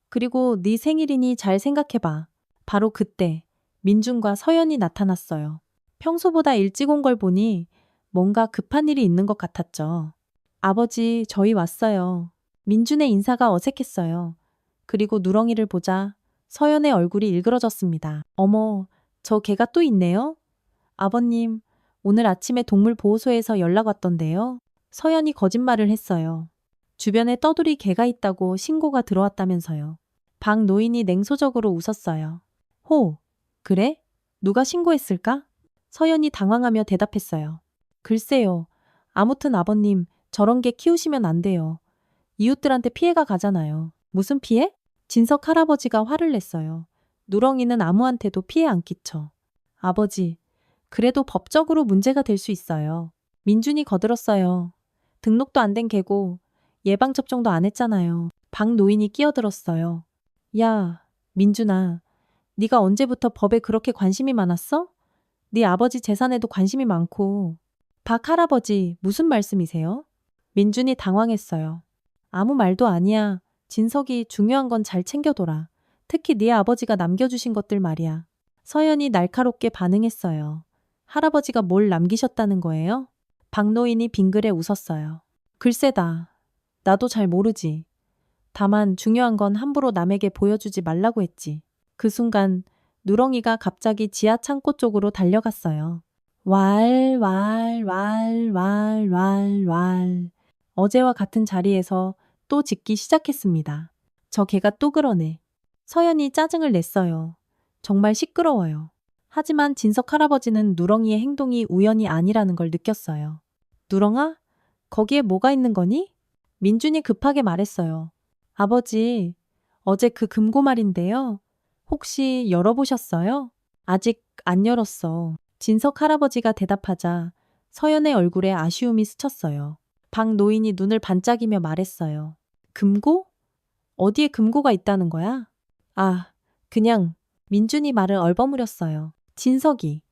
그리고 네 생일이니 잘 생각해봐. 바로 그때 민준과 서연이 나타났어요. 평소보다 일찍 온 걸 보니 뭔가 급한 일이 있는 것 같았죠. 아버지, 저희 왔어요. 민준의 인사가 어색했어요. 그리고 누렁이를 보자 서연의 얼굴이 일그러졌습니다. 어머, 저 개가 또 있네요? 아버님, 오늘 아침에 동물보호소에서 연락 왔던데요. 서연이 거짓말을 했어요. 주변에 떠돌이 개가 있다고 신고가 들어왔다면서요. 박 노인이 냉소적으로 웃었어요. 호, 그래? 누가 신고했을까? 서연이 당황하며 대답했어요. 글쎄요. 아무튼 아버님, 저런 개 키우시면 안 돼요. 이웃들한테 피해가 가잖아요. 무슨 피해? 진석 할아버지가 화를 냈어요. 누렁이는 아무한테도 피해 안 끼쳐. 아버지, 그래도 법적으로 문제가 될 수 있어요. 민준이 거들었어요. 등록도 안 된 개고 예방접종도 안 했잖아요. 박 노인이 끼어들었어요. 야, 민준아, 네가 언제부터 법에 그렇게 관심이 많았어? 네 아버지 재산에도 관심이 많고. 박 할아버지, 무슨 말씀이세요? 민준이 당황했어요. 아무 말도 아니야. 진석이 중요한 건 잘 챙겨둬라. 특히 네 아버지가 남겨주신 것들 말이야. 서연이 날카롭게 반응했어요. 할아버지가 뭘 남기셨다는 거예요? 박노인이 빙그레 웃었어요. 글쎄다. 나도 잘 모르지. 다만 중요한 건 함부로 남에게 보여주지 말라고 했지. 그 순간 누렁이가 갑자기 지하 창고 쪽으로 달려갔어요. 왈, 왈, 왈, 왈, 왈, 왈. 어제와 같은 자리에서 또 짖기 시작했습니다. 저 개가 또 그러네. 서연이 짜증을 냈어요. 정말 시끄러워요. 하지만 진석 할아버지는 누렁이의 행동이 우연이 아니라는 걸 느꼈어요. 누렁아? 거기에 뭐가 있는 거니? 민준이 급하게 말했어요. 아버지, 어제 그 금고 말인데요. 혹시 열어보셨어요? 아직 안 열었어. 진석 할아버지가 대답하자 서연의 얼굴에 아쉬움이 스쳤어요. 박 노인이 눈을 반짝이며 말했어요. 금고? 어디에 금고가 있다는 거야? 아, 그냥 민준이 말을 얼버무렸어요. 진석이,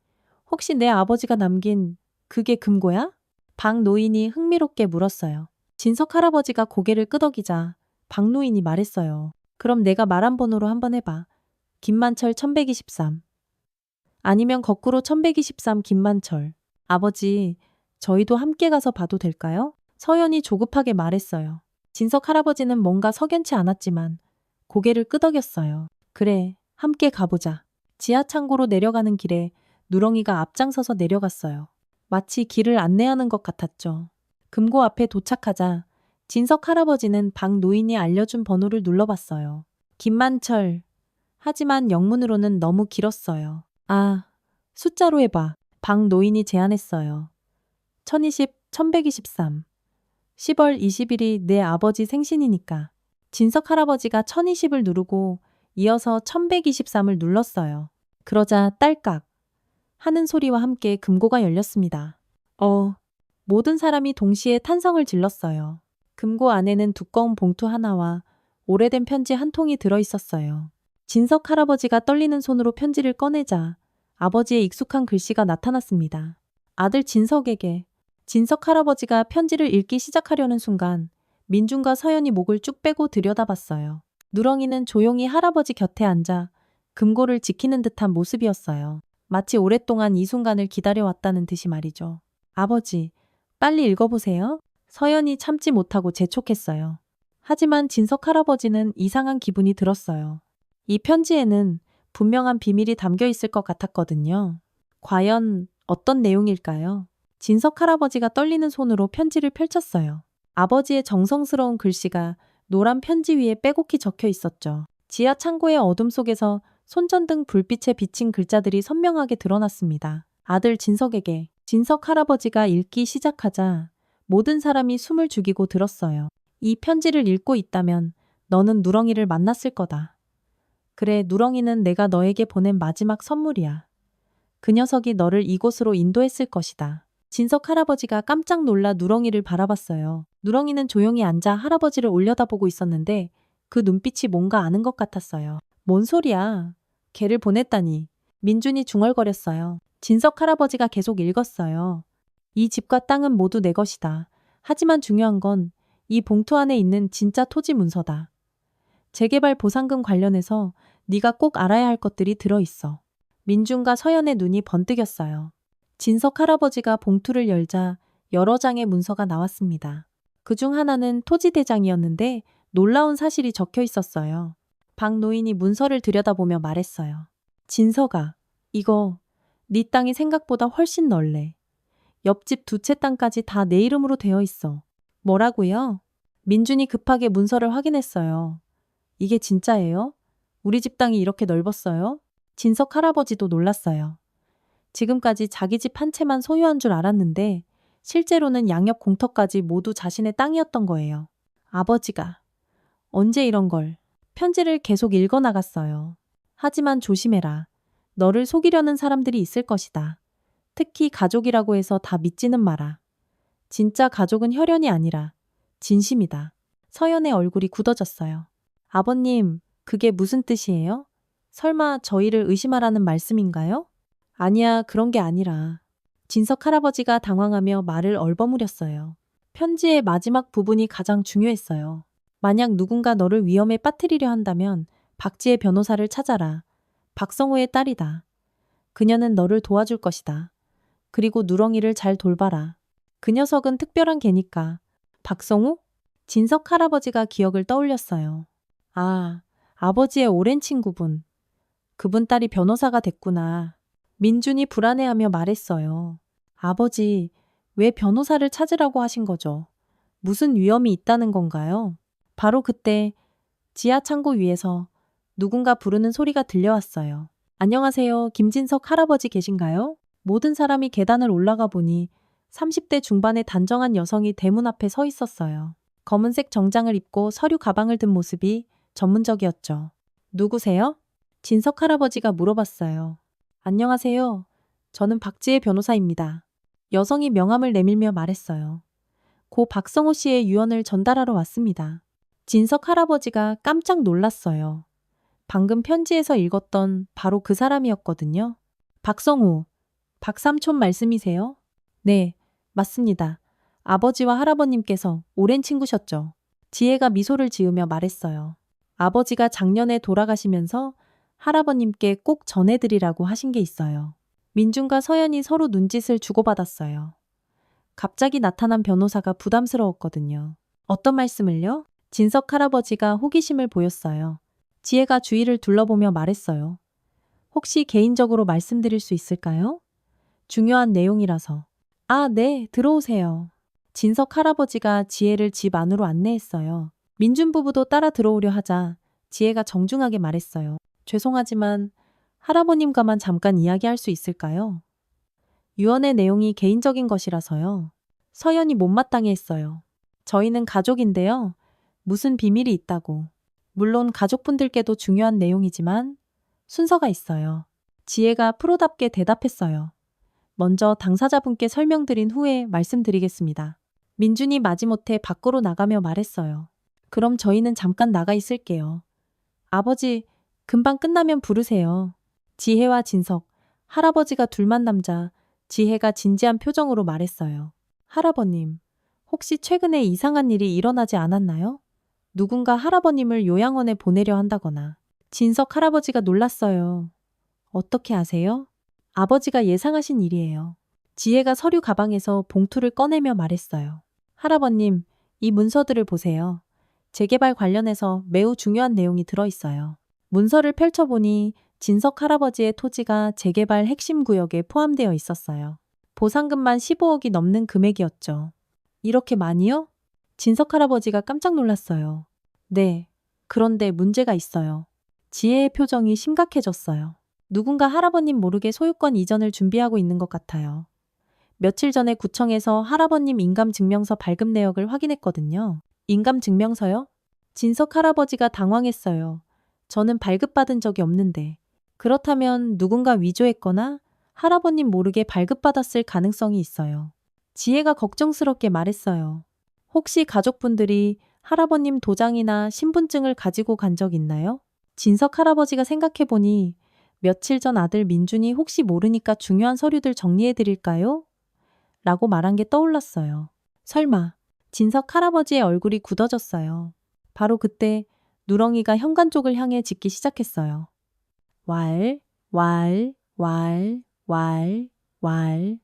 혹시 내 아버지가 남긴 그게 금고야? 박 노인이 흥미롭게 물었어요. 진석 할아버지가 고개를 끄덕이자 박 노인이 말했어요. 그럼 내가 말한 번호로 한번 해봐. 김만철 1123. 아니면 거꾸로 1123 김만철. 아버지, 저희도 함께 가서 봐도 될까요? 서연이 조급하게 말했어요. 진석 할아버지는 뭔가 석연치 않았지만 고개를 끄덕였어요. 그래, 함께 가보자. 지하 창고로 내려가는 길에 누렁이가 앞장서서 내려갔어요. 마치 길을 안내하는 것 같았죠. 금고 앞에 도착하자 진석 할아버지는 박 노인이 알려준 번호를 눌러봤어요. 김만철. 하지만 영문으로는 너무 길었어요. 아, 숫자로 해봐. 박 노인이 제안했어요. 1020, 1123. 10월 20일이 내 아버지 생신이니까. 진석 할아버지가 1020을 누르고 이어서 1123을 눌렀어요. 그러자 딸깍 하는 소리와 함께 금고가 열렸습니다. 모든 사람이 동시에 탄성을 질렀어요. 금고 안에는 두꺼운 봉투 하나와 오래된 편지 한 통이 들어있었어요. 진석 할아버지가 떨리는 손으로 편지를 꺼내자 아버지의 익숙한 글씨가 나타났습니다. 아들 진석에게. 진석 할아버지가 편지를 읽기 시작하려는 순간 민준과 서연이 목을 쭉 빼고 들여다봤어요. 누렁이는 조용히 할아버지 곁에 앉아 금고를 지키는 듯한 모습이었어요. 마치 오랫동안 이 순간을 기다려왔다는 듯이 말이죠. 아버지, 빨리 읽어보세요. 서연이 참지 못하고 재촉했어요. 하지만 진석 할아버지는 이상한 기분이 들었어요. 이 편지에는 분명한 비밀이 담겨 있을 것 같았거든요. 과연 어떤 내용일까요? 진석 할아버지가 떨리는 손으로 편지를 펼쳤어요. 아버지의 정성스러운 글씨가 노란 편지 위에 빼곡히 적혀 있었죠. 지하 창고의 어둠 속에서 손전등 불빛에 비친 글자들이 선명하게 드러났습니다. 아들 진석에게. 진석 할아버지가 읽기 시작하자 모든 사람이 숨을 죽이고 들었어요. 이 편지를 읽고 있다면 너는 누렁이를 만났을 거다. 그래, 누렁이는 내가 너에게 보낸 마지막 선물이야. 그 녀석이 너를 이곳으로 인도했을 것이다. 진석 할아버지가 깜짝 놀라 누렁이를 바라봤어요. 누렁이는 조용히 앉아 할아버지를 올려다보고 있었는데 그 눈빛이 뭔가 아는 것 같았어요. 뭔 소리야? 걔를 보냈다니. 민준이 중얼거렸어요. 진석 할아버지가 계속 읽었어요. 이 집과 땅은 모두 내 것이다. 하지만 중요한 건 이 봉투 안에 있는 진짜 토지 문서다. 재개발 보상금 관련해서 네가 꼭 알아야 할 것들이 들어있어. 민준과 서연의 눈이 번뜩였어요. 진석 할아버지가 봉투를 열자 여러 장의 문서가 나왔습니다. 그중 하나는 토지대장이었는데 놀라운 사실이 적혀 있었어요. 박 노인이 문서를 들여다보며 말했어요. 진석아, 이거 네 땅이 생각보다 훨씬 넓네. 옆집 두 채 땅까지 다 내 이름으로 되어 있어. 뭐라고요? 민준이 급하게 문서를 확인했어요. 이게 진짜예요? 우리 집 땅이 이렇게 넓었어요? 진석 할아버지도 놀랐어요. 지금까지 자기 집 한 채만 소유한 줄 알았는데 실제로는 양옆 공터까지 모두 자신의 땅이었던 거예요. 아버지가 언제 이런 걸. 편지를 계속 읽어나갔어요. 하지만 조심해라. 너를 속이려는 사람들이 있을 것이다. 특히 가족이라고 해서 다 믿지는 마라. 진짜 가족은 혈연이 아니라 진심이다. 서연의 얼굴이 굳어졌어요. 아버님, 그게 무슨 뜻이에요? 설마 저희를 의심하라는 말씀인가요? 아니야, 그런 게 아니라. 진석 할아버지가 당황하며 말을 얼버무렸어요. 편지의 마지막 부분이 가장 중요했어요. 만약 누군가 너를 위험에 빠뜨리려 한다면 박지혜 변호사를 찾아라. 박성호의 딸이다. 그녀는 너를 도와줄 것이다. 그리고 누렁이를 잘 돌봐라. 그 녀석은 특별한 개니까. 박성호? 진석 할아버지가 기억을 떠올렸어요. 아, 아버지의 오랜 친구분. 그분 딸이 변호사가 됐구나. 민준이 불안해하며 말했어요. 아버지, 왜 변호사를 찾으라고 하신 거죠? 무슨 위험이 있다는 건가요? 바로 그때 지하 창고 위에서 누군가 부르는 소리가 들려왔어요. 안녕하세요. 김진석 할아버지 계신가요? 모든 사람이 계단을 올라가 보니 30대 중반의 단정한 여성이 대문 앞에 서 있었어요. 검은색 정장을 입고 서류 가방을 든 모습이 전문적이었죠. 누구세요? 진석 할아버지가 물어봤어요. 안녕하세요. 저는 박지혜 변호사입니다. 여성이 명함을 내밀며 말했어요. 고 박성호 씨의 유언을 전달하러 왔습니다. 진석 할아버지가 깜짝 놀랐어요. 방금 편지에서 읽었던 바로 그 사람이었거든요. 박성호, 박삼촌 말씀이세요? 네, 맞습니다. 아버지와 할아버님께서 오랜 친구셨죠. 지혜가 미소를 지으며 말했어요. 아버지가 작년에 돌아가시면서 할아버님께 꼭 전해드리라고 하신 게 있어요. 민준과 서연이 서로 눈짓을 주고받았어요. 갑자기 나타난 변호사가 부담스러웠거든요. 어떤 말씀을요? 진석 할아버지가 호기심을 보였어요. 지혜가 주위를 둘러보며 말했어요. 혹시 개인적으로 말씀드릴 수 있을까요? 중요한 내용이라서. 아, 네, 들어오세요. 진석 할아버지가 지혜를 집 안으로 안내했어요. 민준 부부도 따라 들어오려 하자 지혜가 정중하게 말했어요. 죄송하지만 할아버님과만 잠깐 이야기할 수 있을까요? 유언의 내용이 개인적인 것이라서요. 서연이 못마땅해 했어요. 저희는 가족인데요. 무슨 비밀이 있다고. 물론 가족분들께도 중요한 내용이지만 순서가 있어요. 지혜가 프로답게 대답했어요. 먼저 당사자분께 설명드린 후에 말씀드리겠습니다. 민준이 마지못해 밖으로 나가며 말했어요. 그럼 저희는 잠깐 나가 있을게요. 아버지, 금방 끝나면 부르세요. 지혜와 진석, 할아버지가 둘만 남자 지혜가 진지한 표정으로 말했어요. 할아버님, 혹시 최근에 이상한 일이 일어나지 않았나요? 누군가 할아버님을 요양원에 보내려 한다거나. 진석 할아버지가 놀랐어요. 어떻게 아세요? 아버지가 예상하신 일이에요. 지혜가 서류 가방에서 봉투를 꺼내며 말했어요. 할아버님, 이 문서들을 보세요. 재개발 관련해서 매우 중요한 내용이 들어있어요. 문서를 펼쳐보니 진석 할아버지의 토지가 재개발 핵심 구역에 포함되어 있었어요. 보상금만 15억이 넘는 금액이었죠. 이렇게 많이요? 진석 할아버지가 깜짝 놀랐어요. 네, 그런데 문제가 있어요. 지혜의 표정이 심각해졌어요. 누군가 할아버님 모르게 소유권 이전을 준비하고 있는 것 같아요. 며칠 전에 구청에서 할아버님 인감증명서 발급 내역을 확인했거든요. 인감증명서요? 진석 할아버지가 당황했어요. 저는 발급받은 적이 없는데. 그렇다면 누군가 위조했거나 할아버님 모르게 발급받았을 가능성이 있어요. 지혜가 걱정스럽게 말했어요. 혹시 가족분들이 할아버님 도장이나 신분증을 가지고 간 적 있나요? 진석 할아버지가 생각해보니 며칠 전 아들 민준이 혹시 모르니까 중요한 서류들 정리해드릴까요? 라고 말한 게 떠올랐어요. 설마. 진석 할아버지의 얼굴이 굳어졌어요. 바로 그때 누렁이가 현관 쪽을 향해 짖기 시작했어요. 왈, 왈, 왈, 왈, 왈.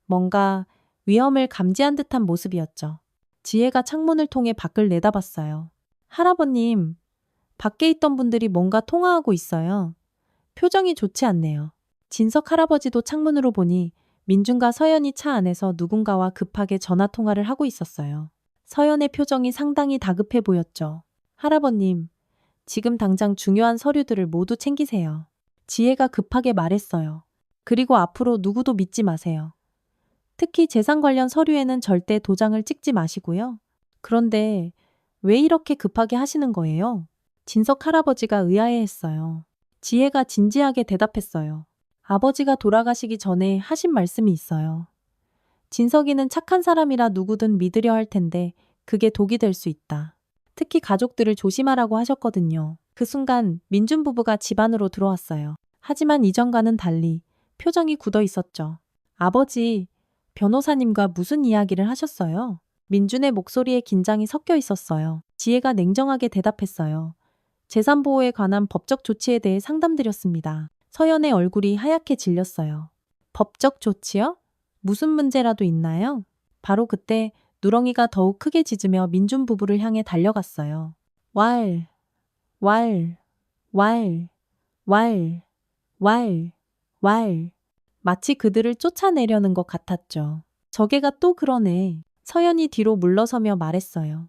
뭔가 위험을 감지한 듯한 모습이었죠. 지혜가 창문을 통해 밖을 내다봤어요. 할아버님, 밖에 있던 분들이 뭔가 통화하고 있어요. 표정이 좋지 않네요. 진석 할아버지도 창문으로 보니 민준과 서연이 차 안에서 누군가와 급하게 전화 통화를 하고 있었어요. 서연의 표정이 상당히 다급해 보였죠. 할아버님, 지금 당장 중요한 서류들을 모두 챙기세요. 지혜가 급하게 말했어요. 그리고 앞으로 누구도 믿지 마세요. 특히 재산 관련 서류에는 절대 도장을 찍지 마시고요. 그런데 왜 이렇게 급하게 하시는 거예요? 진석 할아버지가 의아해했어요. 지혜가 진지하게 대답했어요. 아버지가 돌아가시기 전에 하신 말씀이 있어요. 진석이는 착한 사람이라 누구든 믿으려 할 텐데 그게 독이 될 수 있다. 특히 가족들을 조심하라고 하셨거든요. 그 순간 민준 부부가 집 안으로 들어왔어요. 하지만 이전과는 달리 표정이 굳어 있었죠. 아버지, 변호사님과 무슨 이야기를 하셨어요? 민준의 목소리에 긴장이 섞여 있었어요. 지혜가 냉정하게 대답했어요. 재산보호에 관한 법적 조치에 대해 상담드렸습니다. 서연의 얼굴이 하얗게 질렸어요. 법적 조치요? 무슨 문제라도 있나요? 바로 그때 누렁이가 더욱 크게 짖으며 민준 부부를 향해 달려갔어요. 왈, 왈, 왈, 왈, 왈, 왈. 마치 그들을 쫓아내려는 것 같았죠. 저게가 또 그러네. 서연이 뒤로 물러서며 말했어요.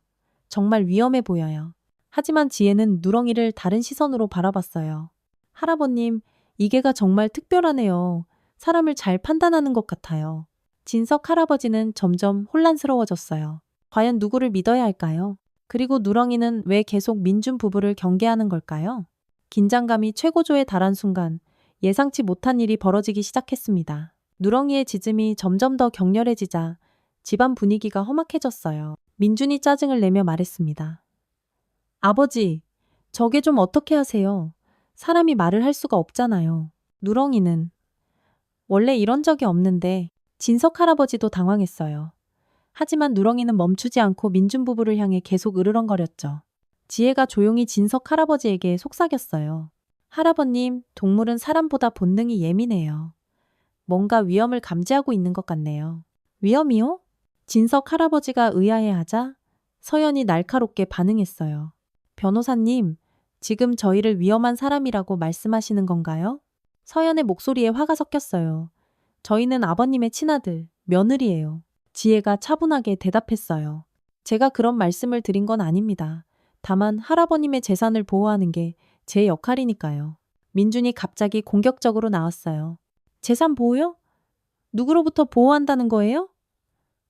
정말 위험해 보여요. 하지만 지혜는 누렁이를 다른 시선으로 바라봤어요. 할아버님, 이 개가 정말 특별하네요. 사람을 잘 판단하는 것 같아요. 진석 할아버지는 점점 혼란스러워졌어요. 과연 누구를 믿어야 할까요? 그리고 누렁이는 왜 계속 민준 부부를 경계하는 걸까요? 긴장감이 최고조에 달한 순간 예상치 못한 일이 벌어지기 시작했습니다. 누렁이의 짖음이 점점 더 격렬해지자 집안 분위기가 험악해졌어요. 민준이 짜증을 내며 말했습니다. 아버지, 저게 좀 어떻게 하세요? 사람이 말을 할 수가 없잖아요. 누렁이는 원래 이런 적이 없는데 진석 할아버지도 당황했어요. 하지만 누렁이는 멈추지 않고 민준 부부를 향해 계속 으르렁거렸죠. 지혜가 조용히 진석 할아버지에게 속삭였어요. 할아버님, 동물은 사람보다 본능이 예민해요. 뭔가 위험을 감지하고 있는 것 같네요. 위험이요? 진석 할아버지가 의아해하자 서연이 날카롭게 반응했어요. 변호사님, 지금 저희를 위험한 사람이라고 말씀하시는 건가요? 서연의 목소리에 화가 섞였어요. 저희는 아버님의 친아들, 며느리예요. 지혜가 차분하게 대답했어요. 제가 그런 말씀을 드린 건 아닙니다. 다만 할아버님의 재산을 보호하는 게 제 역할이니까요. 민준이 갑자기 공격적으로 나왔어요. 재산 보호요? 누구로부터 보호한다는 거예요?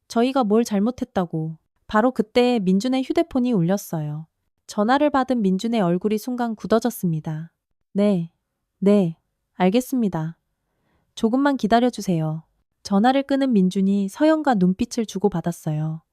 저희가 뭘 잘못했다고. 바로 그때 민준의 휴대폰이 울렸어요. 전화를 받은 민준의 얼굴이 순간 굳어졌습니다. 네, 알겠습니다. 조금만 기다려주세요. 전화를 끊은 민준이 서연과 눈빛을 주고받았어요.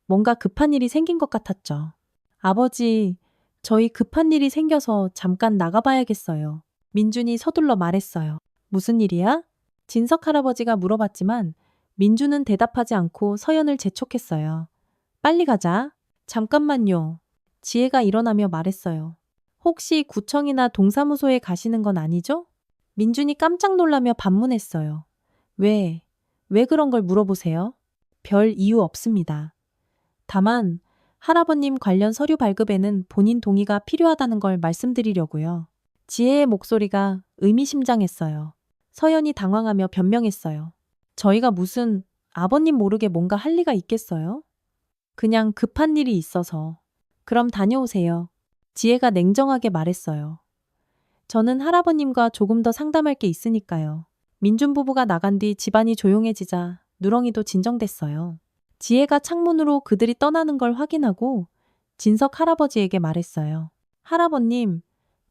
뭔가 급한 일이 생긴 것 같았죠. 아버지, 저희 급한 일이 생겨서 잠깐 나가봐야겠어요. 민준이 서둘러 말했어요. 무슨 일이야? 진석 할아버지가 물어봤지만 민준은 대답하지 않고 서연을 재촉했어요. 빨리 가자. 잠깐만요. 지혜가 일어나며 말했어요. 혹시 구청이나 동사무소에 가시는 건 아니죠? 민준이 깜짝 놀라며 반문했어요. 왜 그런 걸 물어보세요? 별 이유 없습니다. 다만 할아버님 관련 서류 발급에는 본인 동의가 필요하다는 걸 말씀드리려고요. 지혜의 목소리가 의미심장했어요. 서연이 당황하며 변명했어요. 저희가 무슨 아버님 모르게 뭔가 할 리가 있겠어요? 그냥 급한 일이 있어서. 그럼 다녀오세요. 지혜가 냉정하게 말했어요. 저는 할아버님과 조금 더 상담할 게 있으니까요. 민준 부부가 나간 뒤 집안이 조용해지자 누렁이도 진정됐어요. 지혜가 창문으로 그들이 떠나는 걸 확인하고 진석 할아버지에게 말했어요. 할아버님,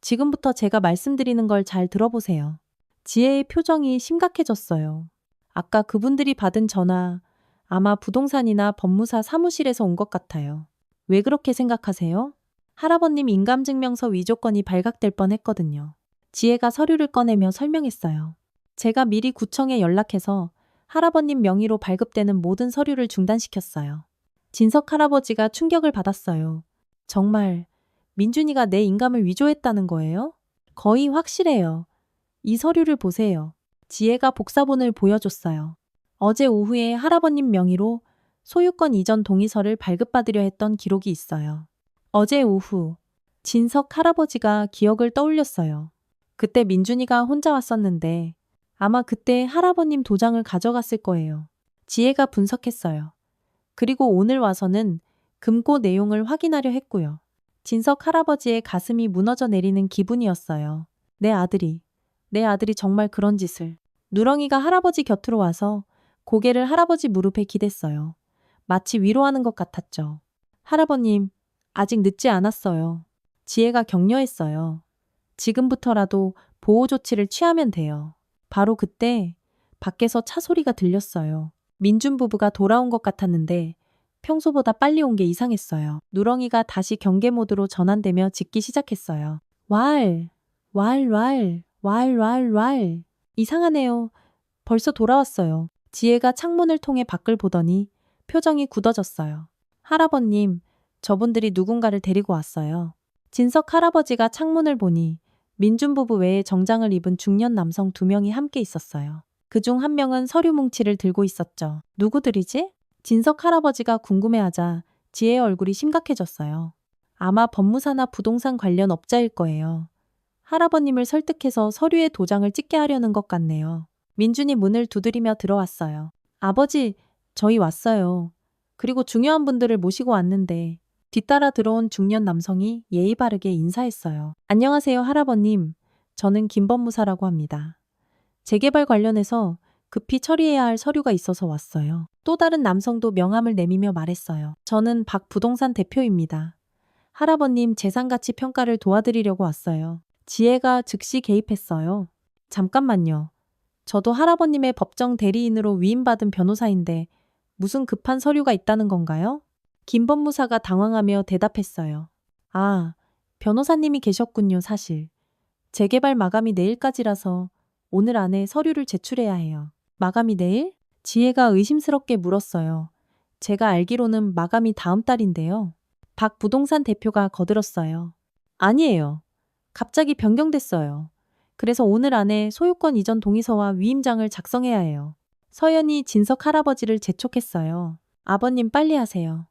지금부터 제가 말씀드리는 걸 잘 들어보세요. 지혜의 표정이 심각해졌어요. 아까 그분들이 받은 전화, 아마 부동산이나 법무사 사무실에서 온 것 같아요. 왜 그렇게 생각하세요? 할아버님 인감증명서 위조건이 발각될 뻔했거든요. 지혜가 서류를 꺼내며 설명했어요. 제가 미리 구청에 연락해서 할아버님 명의로 발급되는 모든 서류를 중단시켰어요. 진석 할아버지가 충격을 받았어요. 정말 민준이가 내 인감을 위조했다는 거예요? 거의 확실해요. 이 서류를 보세요. 지혜가 복사본을 보여줬어요. 어제 오후에 할아버님 명의로 소유권 이전 동의서를 발급받으려 했던 기록이 있어요. 어제 오후 진석 할아버지가 기억을 떠올렸어요. 그때 민준이가 혼자 왔었는데 아마 그때 할아버님 도장을 가져갔을 거예요. 지혜가 분석했어요. 그리고 오늘 와서는 금고 내용을 확인하려 했고요. 진석 할아버지의 가슴이 무너져 내리는 기분이었어요. 내 아들이 정말 그런 짓을. 누렁이가 할아버지 곁으로 와서 고개를 할아버지 무릎에 기댔어요. 마치 위로하는 것 같았죠. 할아버님, 아직 늦지 않았어요. 지혜가 격려했어요. 지금부터라도 보호 조치를 취하면 돼요. 바로 그때 밖에서 차 소리가 들렸어요. 민준 부부가 돌아온 것 같았는데 평소보다 빨리 온 게 이상했어요. 누렁이가 다시 경계 모드로 전환되며 짖기 시작했어요. 왈. 이상하네요. 벌써 돌아왔어요. 지혜가 창문을 통해 밖을 보더니 표정이 굳어졌어요. 할아버님, 저분들이 누군가를 데리고 왔어요. 진석 할아버지가 창문을 보니 민준 부부 외에 정장을 입은 중년 남성 2명이 함께 있었어요. 그중 한 명은 서류 뭉치를 들고 있었죠. 누구들이지? 진석 할아버지가 궁금해하자 지혜의 얼굴이 심각해졌어요. 아마 법무사나 부동산 관련 업자일 거예요. 할아버님을 설득해서 서류에 도장을 찍게 하려는 것 같네요. 민준이 문을 두드리며 들어왔어요. 아버지, 저희 왔어요. 그리고 중요한 분들을 모시고 왔는데 뒤따라 들어온 중년 남성이 예의 바르게 인사했어요. 안녕하세요, 할아버님. 저는 김법무사라고 합니다. 재개발 관련해서 급히 처리해야 할 서류가 있어서 왔어요. 또 다른 남성도 명함을 내미며 말했어요. 저는 박 부동산 대표입니다. 할아버님 재산가치 평가를 도와드리려고 왔어요. 지혜가 즉시 개입했어요. 잠깐만요. 저도 할아버님의 법정 대리인으로 위임받은 변호사인데 무슨 급한 서류가 있다는 건가요? 김법무사가 당황하며 대답했어요. 아, 변호사님이 계셨군요, 사실. 재개발 마감이 내일까지라서 오늘 안에 서류를 제출해야 해요. 마감이 내일? 지혜가 의심스럽게 물었어요. 제가 알기로는 마감이 다음 달인데요. 박 부동산 대표가 거들었어요. 아니에요. 갑자기 변경됐어요. 그래서 오늘 안에 소유권 이전 동의서와 위임장을 작성해야 해요. 서연이 진석 할아버지를 재촉했어요. 아버님 빨리 하세요.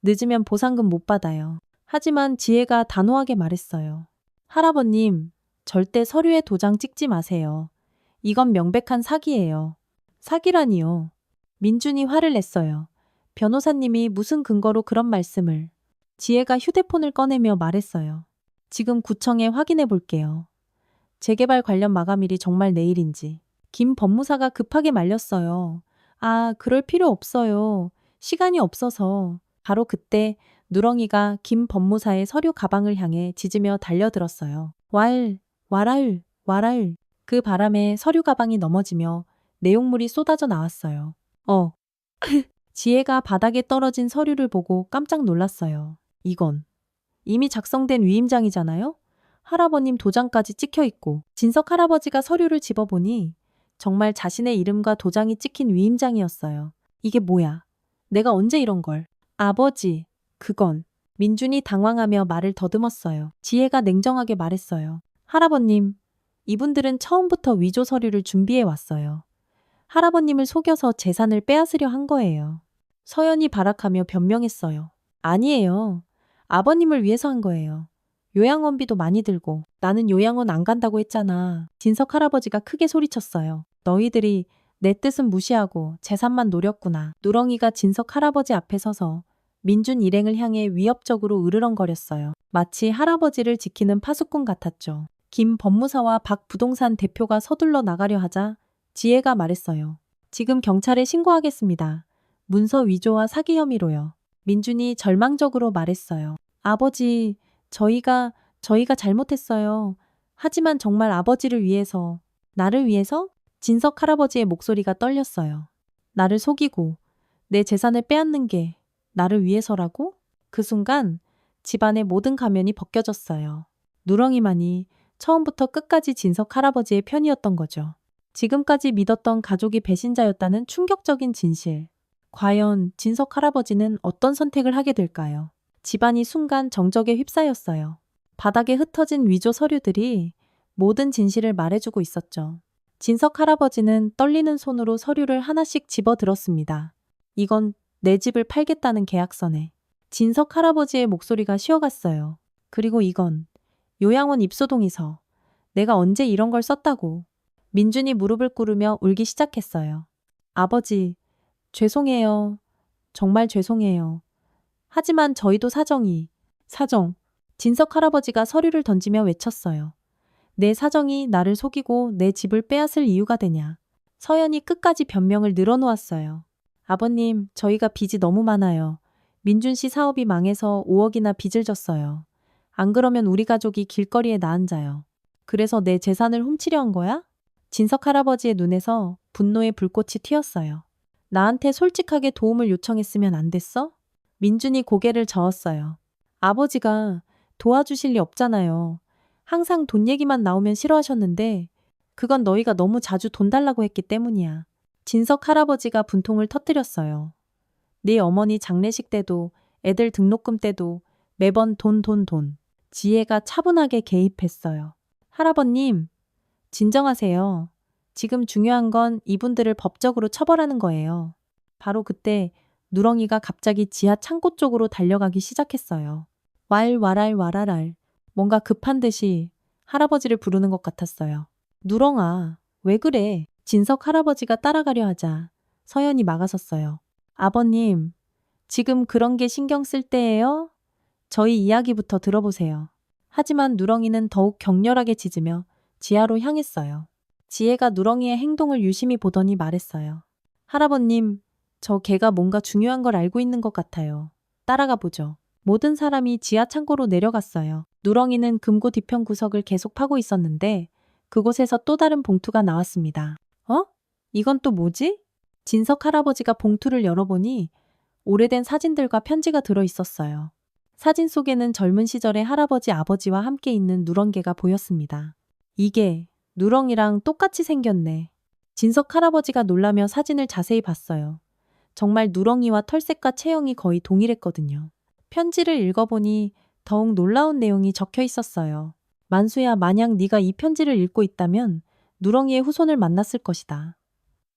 늦으면 보상금 못 받아요. 하지만 지혜가 단호하게 말했어요. 할아버님, 절대 서류에 도장 찍지 마세요. 이건 명백한 사기예요. 사기라니요. 민준이 화를 냈어요. 변호사님이 무슨 근거로 그런 말씀을. 지혜가 휴대폰을 꺼내며 말했어요. 지금 구청에 확인해 볼게요. 재개발 관련 마감일이 정말 내일인지. 김 법무사가 급하게 말렸어요. 아, 그럴 필요 없어요. 시간이 없어서. 바로 그때 누렁이가 김 법무사의 서류 가방을 향해 짖으며 달려들었어요. 와랄. 그 바람에 서류 가방이 넘어지며 내용물이 쏟아져 나왔어요. 지혜가 바닥에 떨어진 서류를 보고 깜짝 놀랐어요. 이건 이미 작성된 위임장이잖아요? 할아버님 도장까지 찍혀 있고. 진석 할아버지가 서류를 집어보니 정말 자신의 이름과 도장이 찍힌 위임장이었어요. 이게 뭐야? 내가 언제 이런 걸? 아버지, 그건. 민준이 당황하며 말을 더듬었어요. 지혜가 냉정하게 말했어요. 할아버님, 이분들은 처음부터 위조 서류를 준비해 왔어요. 할아버님을 속여서 재산을 빼앗으려 한 거예요. 서연이 발악하며 변명했어요. 아니에요. 아버님을 위해서 한 거예요. 요양원비도 많이 들고. 나는 요양원 안 간다고 했잖아. 진석 할아버지가 크게 소리쳤어요. 너희들이 내 뜻은 무시하고 재산만 노렸구나. 누렁이가 진석 할아버지 앞에 서서 민준 일행을 향해 위협적으로 으르렁거렸어요. 마치 할아버지를 지키는 파수꾼 같았죠. 김 법무사와 박 부동산 대표가 서둘러 나가려 하자 지혜가 말했어요. 지금 경찰에 신고하겠습니다. 문서 위조와 사기 혐의로요. 민준이 절망적으로 말했어요. 아버지, 저희가 잘못했어요. 하지만 정말 아버지를 위해서, 나를 위해서? 진석 할아버지의 목소리가 떨렸어요. 나를 속이고 내 재산을 빼앗는 게 나를 위해서라고? 그 순간 집안의 모든 가면이 벗겨졌어요. 누렁이만이 처음부터 끝까지 진석 할아버지의 편이었던 거죠. 지금까지 믿었던 가족이 배신자였다는 충격적인 진실. 과연 진석 할아버지는 어떤 선택을 하게 될까요? 집안이 순간 정적에 휩싸였어요. 바닥에 흩어진 위조 서류들이 모든 진실을 말해주고 있었죠. 진석 할아버지는 떨리는 손으로 서류를 하나씩 집어들었습니다. 이건 내 집을 팔겠다는 계약서네. 진석 할아버지의 목소리가 쉬어갔어요. 그리고 이건 요양원 입소동의서. 내가 언제 이런 걸 썼다고. 민준이 무릎을 꿇으며 울기 시작했어요. 아버지, 죄송해요. 정말 죄송해요. 하지만 저희도 사정. 진석 할아버지가 서류를 던지며 외쳤어요. 내 사정이 나를 속이고 내 집을 빼앗을 이유가 되냐. 서연이 끝까지 변명을 늘어놓았어요. 아버님, 저희가 빚이 너무 많아요. 민준 씨 사업이 망해서 5억이나 빚을 졌어요. 안 그러면 우리 가족이 길거리에 나앉아요. 그래서 내 재산을 훔치려 한 거야? 진석 할아버지의 눈에서 분노의 불꽃이 튀었어요. 나한테 솔직하게 도움을 요청했으면 안 됐어? 민준이 고개를 저었어요. 아버지가 도와주실 리 없잖아요. 항상 돈 얘기만 나오면 싫어하셨는데 그건 너희가 너무 자주 돈 달라고 했기 때문이야. 진석 할아버지가 분통을 터뜨렸어요. 네 어머니 장례식 때도 애들 등록금 때도 매번 돈. 지혜가 차분하게 개입했어요. 할아버님, 진정하세요. 지금 중요한 건 이분들을 법적으로 처벌하는 거예요. 바로 그때 누렁이가 갑자기 지하 창고 쪽으로 달려가기 시작했어요. 와랄. 뭔가 급한 듯이 할아버지를 부르는 것 같았어요. 누렁아, 왜 그래? 진석 할아버지가 따라가려 하자 서연이 막아섰어요. 아버님, 지금 그런 게 신경 쓸 때예요? 저희 이야기부터 들어보세요. 하지만 누렁이는 더욱 격렬하게 짖으며 지하로 향했어요. 지혜가 누렁이의 행동을 유심히 보더니 말했어요. 할아버님, 저 개가 뭔가 중요한 걸 알고 있는 것 같아요. 따라가 보죠. 모든 사람이 지하 창고로 내려갔어요. 누렁이는 금고 뒤편 구석을 계속 파고 있었는데 그곳에서 또 다른 봉투가 나왔습니다. 이건 또 뭐지? 진석 할아버지가 봉투를 열어보니 오래된 사진들과 편지가 들어 있었어요. 사진 속에는 젊은 시절의 할아버지 아버지와 함께 있는 누렁개가 보였습니다. 이게 누렁이랑 똑같이 생겼네. 진석 할아버지가 놀라며 사진을 자세히 봤어요. 정말 누렁이와 털색과 체형이 거의 동일했거든요. 편지를 읽어보니 더욱 놀라운 내용이 적혀 있었어요. 만수야, 만약 네가 이 편지를 읽고 있다면 누렁이의 후손을 만났을 것이다.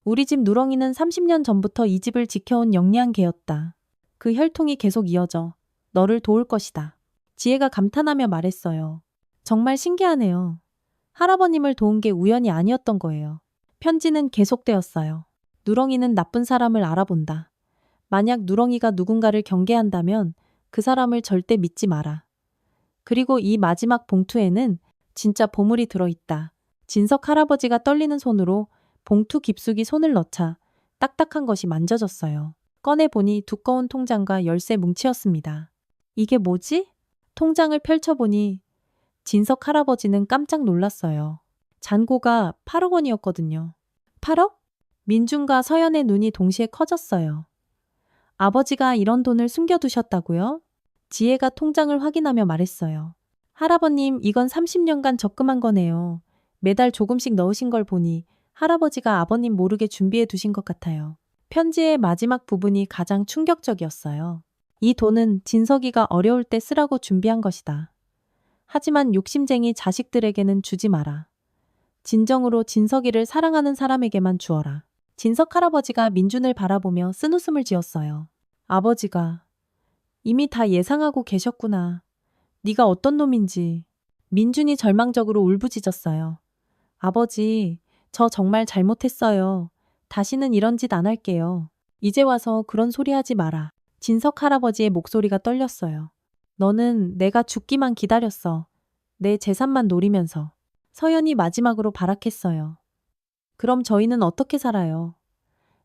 우리 집 누렁이는 30년 전부터 이 집을 지켜온 영리한 개였다. 그 혈통이 계속 이어져 너를 도울 것이다. 지혜가 감탄하며 말했어요. 정말 신기하네요. 할아버님을 도운 게 우연이 아니었던 거예요. 편지는 계속되었어요. 누렁이는 나쁜 사람을 알아본다. 만약 누렁이가 누군가를 경계한다면 그 사람을 절대 믿지 마라. 그리고 이 마지막 봉투에는 진짜 보물이 들어있다. 진석 할아버지가 떨리는 손으로 봉투 깊숙이 손을 넣자 딱딱한 것이 만져졌어요. 꺼내보니 두꺼운 통장과 열쇠 뭉치였습니다. 이게 뭐지? 통장을 펼쳐보니 진석 할아버지는 깜짝 놀랐어요. 잔고가 8억 원이었거든요. 8억? 민준과 서연의 눈이 동시에 커졌어요. 아버지가 이런 돈을 숨겨두셨다고요? 지혜가 통장을 확인하며 말했어요. 할아버님, 이건 30년간 적금한 거네요. 매달 조금씩 넣으신 걸 보니 할아버지가 아버님 모르게 준비해 두신 것 같아요. 편지의 마지막 부분이 가장 충격적이었어요. 이 돈은 진석이가 어려울 때 쓰라고 준비한 것이다. 하지만 욕심쟁이 자식들에게는 주지 마라. 진정으로 진석이를 사랑하는 사람에게만 주어라. 진석 할아버지가 민준을 바라보며 쓴웃음을 지었어요. 아버지가 이미 다 예상하고 계셨구나. 네가 어떤 놈인지. 민준이 절망적으로 울부짖었어요. 아버지, 저 정말 잘못했어요. 다시는 이런 짓 안 할게요. 이제 와서 그런 소리 하지 마라. 진석 할아버지의 목소리가 떨렸어요. 너는 내가 죽기만 기다렸어. 내 재산만 노리면서. 서연이 마지막으로 발악했어요. 그럼 저희는 어떻게 살아요?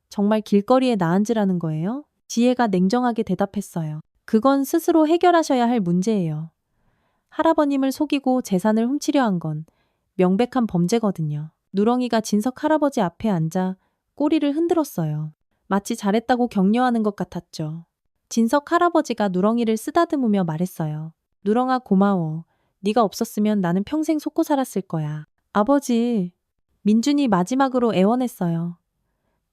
정말 길거리에 나앉으라는 거예요? 지혜가 냉정하게 대답했어요. 그건 스스로 해결하셔야 할 문제예요. 할아버님을 속이고 재산을 훔치려 한 건 명백한 범죄거든요. 누렁이가 진석 할아버지 앞에 앉아 꼬리를 흔들었어요. 마치 잘했다고 격려하는 것 같았죠. 진석 할아버지가 누렁이를 쓰다듬으며 말했어요. 누렁아, 고마워. 네가 없었으면 나는 평생 속고 살았을 거야. 아버지, 민준이 마지막으로 애원했어요.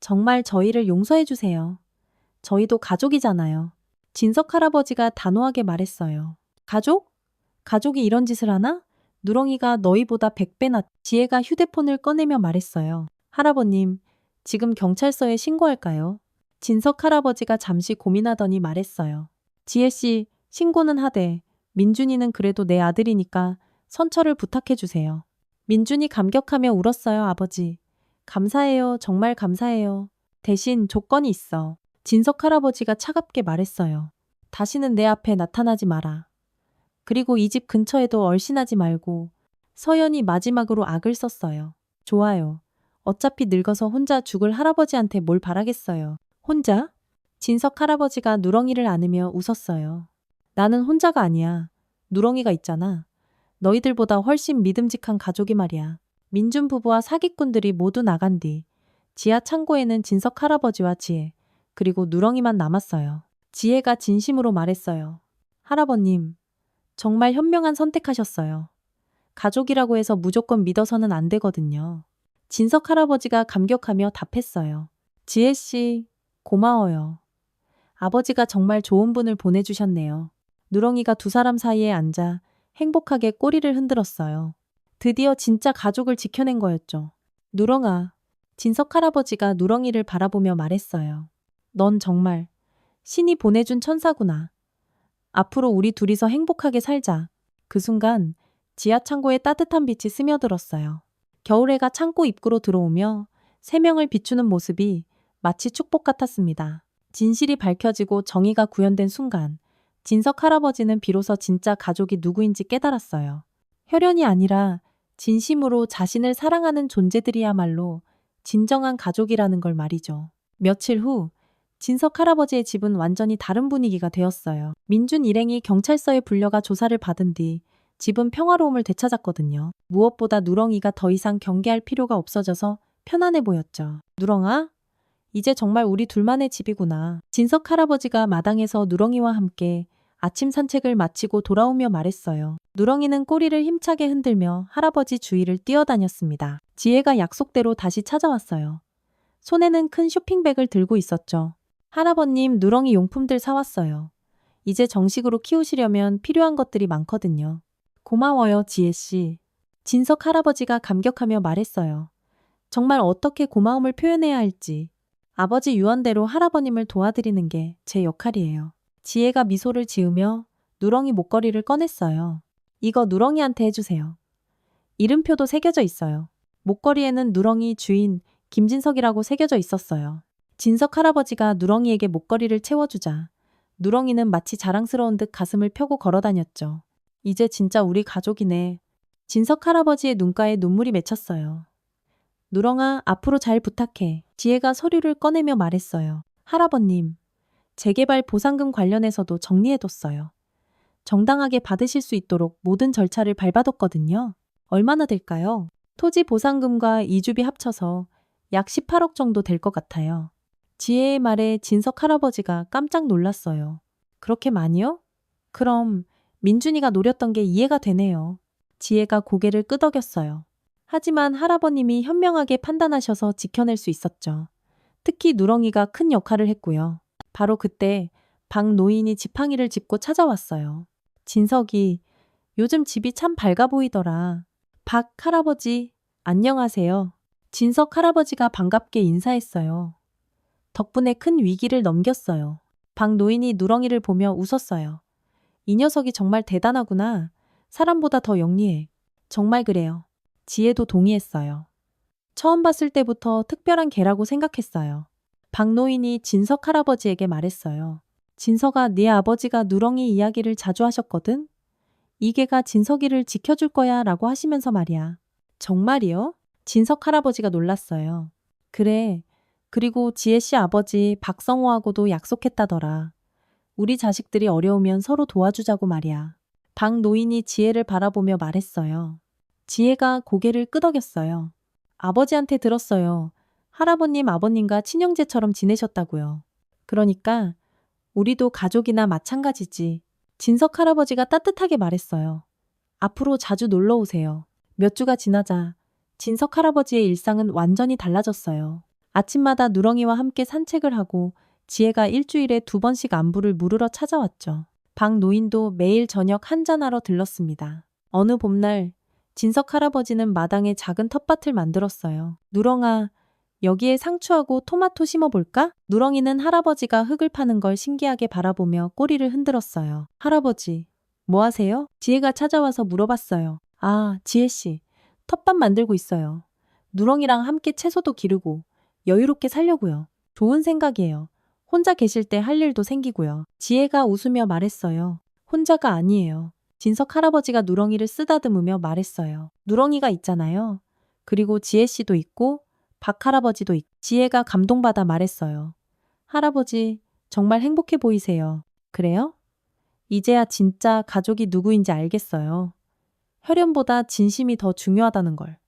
정말 저희를 용서해 주세요. 저희도 가족이잖아요. 진석 할아버지가 단호하게 말했어요. 가족? 가족이 이런 짓을 하나? 누렁이가 너희보다 100배나. 지혜가 휴대폰을 꺼내며 말했어요. 할아버님, 지금 경찰서에 신고할까요? 진석 할아버지가 잠시 고민하더니 말했어요. 지혜씨, 신고는 하되 민준이는 그래도 내 아들이니까 선처를 부탁해 주세요. 민준이 감격하며 울었어요. 아버지. 감사해요. 정말 감사해요. 대신 조건이 있어. 진석 할아버지가 차갑게 말했어요. 다시는 내 앞에 나타나지 마라. 그리고 이 집 근처에도 얼씬하지 말고. 서연이 마지막으로 악을 썼어요. 좋아요. 어차피 늙어서 혼자 죽을 할아버지한테 뭘 바라겠어요. 혼자? 진석 할아버지가 누렁이를 안으며 웃었어요. 나는 혼자가 아니야. 누렁이가 있잖아. 너희들보다 훨씬 믿음직한 가족이 말이야. 민준 부부와 사기꾼들이 모두 나간 뒤 지하 창고에는 진석 할아버지와 지혜, 그리고 누렁이만 남았어요. 지혜가 진심으로 말했어요. 할아버님, 정말 현명한 선택하셨어요. 가족이라고 해서 무조건 믿어서는 안 되거든요. 진석 할아버지가 감격하며 답했어요. 지혜씨, 고마워요. 아버지가 정말 좋은 분을 보내주셨네요. 누렁이가 두 사람 사이에 앉아 행복하게 꼬리를 흔들었어요. 드디어 진짜 가족을 지켜낸 거였죠. 누렁아, 진석 할아버지가 누렁이를 바라보며 말했어요. 넌 정말 신이 보내준 천사구나. 앞으로 우리 둘이서 행복하게 살자. 그 순간 지하 창고에 따뜻한 빛이 스며들었어요. 겨울해가 창고 입구로 들어오며 세 명을 비추는 모습이 마치 축복 같았습니다. 진실이 밝혀지고 정의가 구현된 순간 진석 할아버지는 비로소 진짜 가족이 누구인지 깨달았어요. 혈연이 아니라 진심으로 자신을 사랑하는 존재들이야말로 진정한 가족이라는 걸 말이죠. 며칠 후 진석 할아버지의 집은 완전히 다른 분위기가 되었어요. 민준 일행이 경찰서에 불려가 조사를 받은 뒤 집은 평화로움을 되찾았거든요. 무엇보다 누렁이가 더 이상 경계할 필요가 없어져서 편안해 보였죠. 누렁아, 이제 정말 우리 둘만의 집이구나. 진석 할아버지가 마당에서 누렁이와 함께 아침 산책을 마치고 돌아오며 말했어요. 누렁이는 꼬리를 힘차게 흔들며 할아버지 주위를 뛰어다녔습니다. 지혜가 약속대로 다시 찾아왔어요. 손에는 큰 쇼핑백을 들고 있었죠. 할아버님, 누렁이 용품들 사왔어요. 이제 정식으로 키우시려면 필요한 것들이 많거든요. 고마워요, 지혜씨. 진석 할아버지가 감격하며 말했어요. 정말 어떻게 고마움을 표현해야 할지. 아버지 유언대로 할아버님을 도와드리는 게 제 역할이에요. 지혜가 미소를 지으며 누렁이 목걸이를 꺼냈어요. 이거 누렁이한테 해주세요. 이름표도 새겨져 있어요. 목걸이에는 누렁이 주인 김진석이라고 새겨져 있었어요. 진석 할아버지가 누렁이에게 목걸이를 채워주자 누렁이는 마치 자랑스러운 듯 가슴을 펴고 걸어다녔죠. 이제 진짜 우리 가족이네. 진석 할아버지의 눈가에 눈물이 맺혔어요. 누렁아, 앞으로 잘 부탁해. 지혜가 서류를 꺼내며 말했어요. 할아버님, 재개발 보상금 관련해서도 정리해뒀어요. 정당하게 받으실 수 있도록 모든 절차를 밟아뒀거든요. 얼마나 될까요? 토지 보상금과 이주비 합쳐서 약 18억 정도 될 것 같아요. 지혜의 말에 진석 할아버지가 깜짝 놀랐어요. 그렇게 많이요? 그럼 민준이가 노렸던 게 이해가 되네요. 지혜가 고개를 끄덕였어요. 하지만 할아버님이 현명하게 판단하셔서 지켜낼 수 있었죠. 특히 누렁이가 큰 역할을 했고요. 바로 그때 박 노인이 지팡이를 짚고 찾아왔어요. 진석이, 요즘 집이 참 밝아 보이더라. 박 할아버지, 안녕하세요. 진석 할아버지가 반갑게 인사했어요. 덕분에 큰 위기를 넘겼어요. 박 노인이 누렁이를 보며 웃었어요. 이 녀석이 정말 대단하구나. 사람보다 더 영리해. 정말 그래요. 지혜도 동의했어요. 처음 봤을 때부터 특별한 개라고 생각했어요. 박 노인이 진석 할아버지에게 말했어요. 진석아, 네 아버지가 누렁이 이야기를 자주 하셨거든? 이 개가 진석이를 지켜줄 거야 라고 하시면서 말이야. 정말이요? 진석 할아버지가 놀랐어요. 그래. 그리고 지혜 씨 아버지 박성호하고도 약속했다더라. 우리 자식들이 어려우면 서로 도와주자고 말이야. 박 노인이 지혜를 바라보며 말했어요. 지혜가 고개를 끄덕였어요. 아버지한테 들었어요. 할아버님, 아버님과 친형제처럼 지내셨다고요. 그러니까 우리도 가족이나 마찬가지지. 진석 할아버지가 따뜻하게 말했어요. 앞으로 자주 놀러 오세요. 몇 주가 지나자 진석 할아버지의 일상은 완전히 달라졌어요. 아침마다 누렁이와 함께 산책을 하고 지혜가 일주일에 2번씩 안부를 물으러 찾아왔죠. 박 노인도 매일 저녁 한잔하러 들렀습니다. 어느 봄날 진석 할아버지는 마당에 작은 텃밭을 만들었어요. 누렁아, 여기에 상추하고 토마토 심어볼까? 누렁이는 할아버지가 흙을 파는 걸 신기하게 바라보며 꼬리를 흔들었어요. 할아버지, 뭐 하세요? 지혜가 찾아와서 물어봤어요. 아, 지혜씨, 텃밭 만들고 있어요. 누렁이랑 함께 채소도 기르고 여유롭게 살려고요. 좋은 생각이에요. 혼자 계실 때 할 일도 생기고요. 지혜가 웃으며 말했어요. 혼자가 아니에요. 진석 할아버지가 누렁이를 쓰다듬으며 말했어요. 누렁이가 있잖아요. 그리고 지혜씨도 있고 박 할아버지도 있고. 지혜가 감동받아 말했어요. 할아버지, 정말 행복해 보이세요. 그래요? 이제야 진짜 가족이 누구인지 알겠어요. 혈연보다 진심이 더 중요하다는 걸.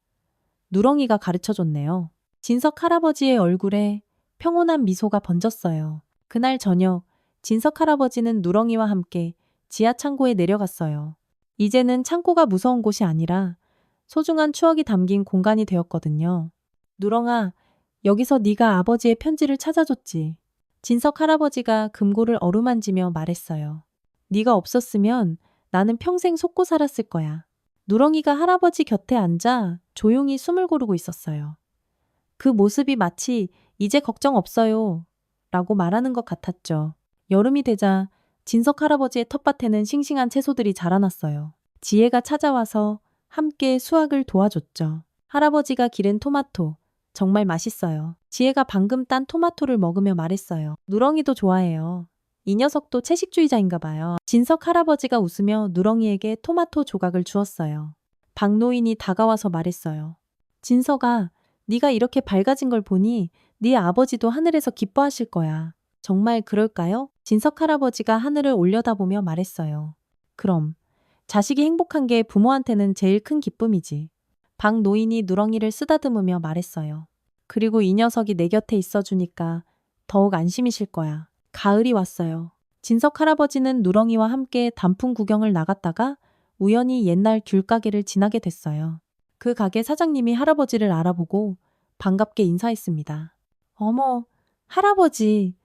누렁이가 가르쳐줬네요. 진석 할아버지의 얼굴에 평온한 미소가 번졌어요. 그날 저녁, 진석 할아버지는 누렁이와 함께 지하 창고에 내려갔어요. 이제는 창고가 무서운 곳이 아니라 소중한 추억이 담긴 공간이 되었거든요. 누렁아, 여기서 네가 아버지의 편지를 찾아줬지. 진석 할아버지가 금고를 어루만지며 말했어요. 네가 없었으면 나는 평생 속고 살았을 거야. 누렁이가 할아버지 곁에 앉아 조용히 숨을 고르고 있었어요. 그 모습이 마치 이제 걱정 없어요 라고 말하는 것 같았죠. 여름이 되자 진석 할아버지의 텃밭에는 싱싱한 채소들이 자라났어요. 지혜가 찾아와서 함께 수확을 도와줬죠. 할아버지가 기른 토마토, 정말 맛있어요. 지혜가 방금 딴 토마토를 먹으며 말했어요. 누렁이도 좋아해요. 이 녀석도 채식주의자인가 봐요. 진석 할아버지가 웃으며 누렁이에게 토마토 조각을 주었어요. 박노인이 다가와서 말했어요. 진석아, 네가 이렇게 밝아진 걸 보니 네 아버지도 하늘에서 기뻐하실 거야. 정말 그럴까요? 진석 할아버지가 하늘을 올려다보며 말했어요. 그럼 자식이 행복한 게 부모한테는 제일 큰 기쁨이지. 박 노인이 누렁이를 쓰다듬으며 말했어요. 그리고 이 녀석이 내 곁에 있어주니까 더욱 안심이실 거야. 가을이 왔어요. 진석 할아버지는 누렁이와 함께 단풍 구경을 나갔다가 우연히 옛날 귤가게를 지나게 됐어요. 그 가게 사장님이 할아버지를 알아보고 반갑게 인사했습니다. 어머, 할아버지,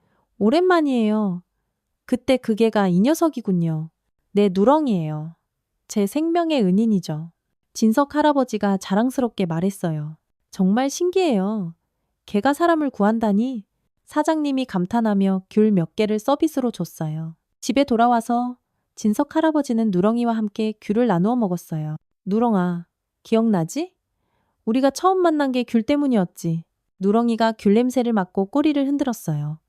오랜만이에요. 그때 그 개가 이 녀석이군요. 내 누렁이에요. 제 생명의 은인이죠. 진석 할아버지가 자랑스럽게 말했어요. 정말 신기해요. 개가 사람을 구한다니. 사장님이 감탄하며 귤 몇 개를 서비스로 줬어요. 집에 돌아와서 진석 할아버지는 누렁이와 함께 귤을 나누어 먹었어요. 누렁아, 기억나지? 우리가 처음 만난 게 귤 때문이었지. 누렁이가 귤 냄새를 맡고 꼬리를 흔들었어요.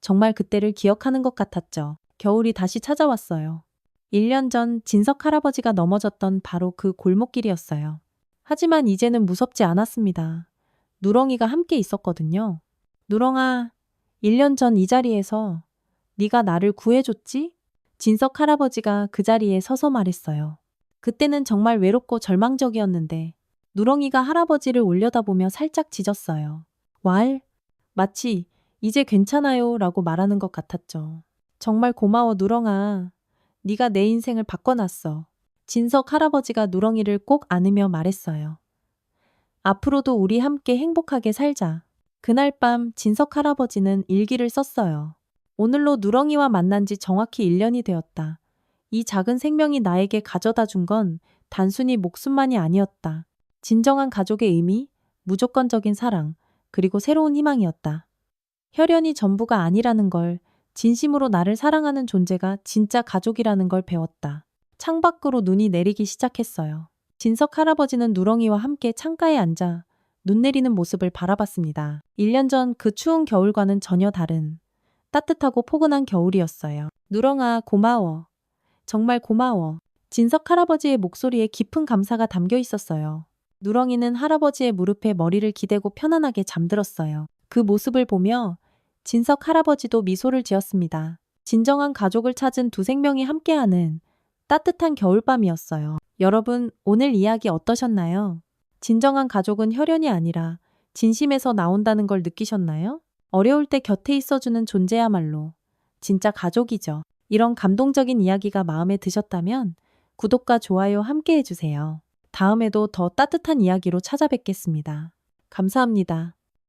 정말 그때를 기억하는 것 같았죠. 겨울이 다시 찾아왔어요. 1년 전 진석 할아버지가 넘어졌던 바로 그 골목길이었어요. 하지만 이제는 무섭지 않았습니다. 누렁이가 함께 있었거든요. 누렁아, 1년 전 이 자리에서 네가 나를 구해줬지? 진석 할아버지가 그 자리에 서서 말했어요. 그때는 정말 외롭고 절망적이었는데 누렁이가 할아버지를 올려다보며 살짝 짖었어요. 왈, 마치 이제 괜찮아요 라고 말하는 것 같았죠. 정말 고마워 누렁아. 네가 내 인생을 바꿔놨어. 진석 할아버지가 누렁이를 꼭 안으며 말했어요. 앞으로도 우리 함께 행복하게 살자. 그날 밤 진석 할아버지는 일기를 썼어요. 오늘로 누렁이와 만난 지 정확히 1년이 되었다. 이 작은 생명이 나에게 가져다 준 건 단순히 목숨만이 아니었다. 진정한 가족의 의미, 무조건적인 사랑, 그리고 새로운 희망이었다. 혈연이 전부가 아니라는 걸, 진심으로 나를 사랑하는 존재가 진짜 가족이라는 걸 배웠다. 창밖으로 눈이 내리기 시작했어요. 진석 할아버지는 누렁이와 함께 창가에 앉아 눈 내리는 모습을 바라봤습니다. 1년 전 그 추운 겨울과는 전혀 다른 따뜻하고 포근한 겨울이었어요. 누렁아, 고마워. 정말 고마워. 진석 할아버지의 목소리에 깊은 감사가 담겨 있었어요. 누렁이는 할아버지의 무릎에 머리를 기대고 편안하게 잠들었어요. 그 모습을 보며 진석 할아버지도 미소를 지었습니다. 진정한 가족을 찾은 두 생명이 함께하는 따뜻한 겨울밤이었어요. 여러분, 오늘 이야기 어떠셨나요? 진정한 가족은 혈연이 아니라 진심에서 나온다는 걸 느끼셨나요? 어려울 때 곁에 있어주는 존재야말로 진짜 가족이죠. 이런 감동적인 이야기가 마음에 드셨다면 구독과 좋아요 함께 해주세요. 다음에도 더 따뜻한 이야기로 찾아뵙겠습니다. 감사합니다.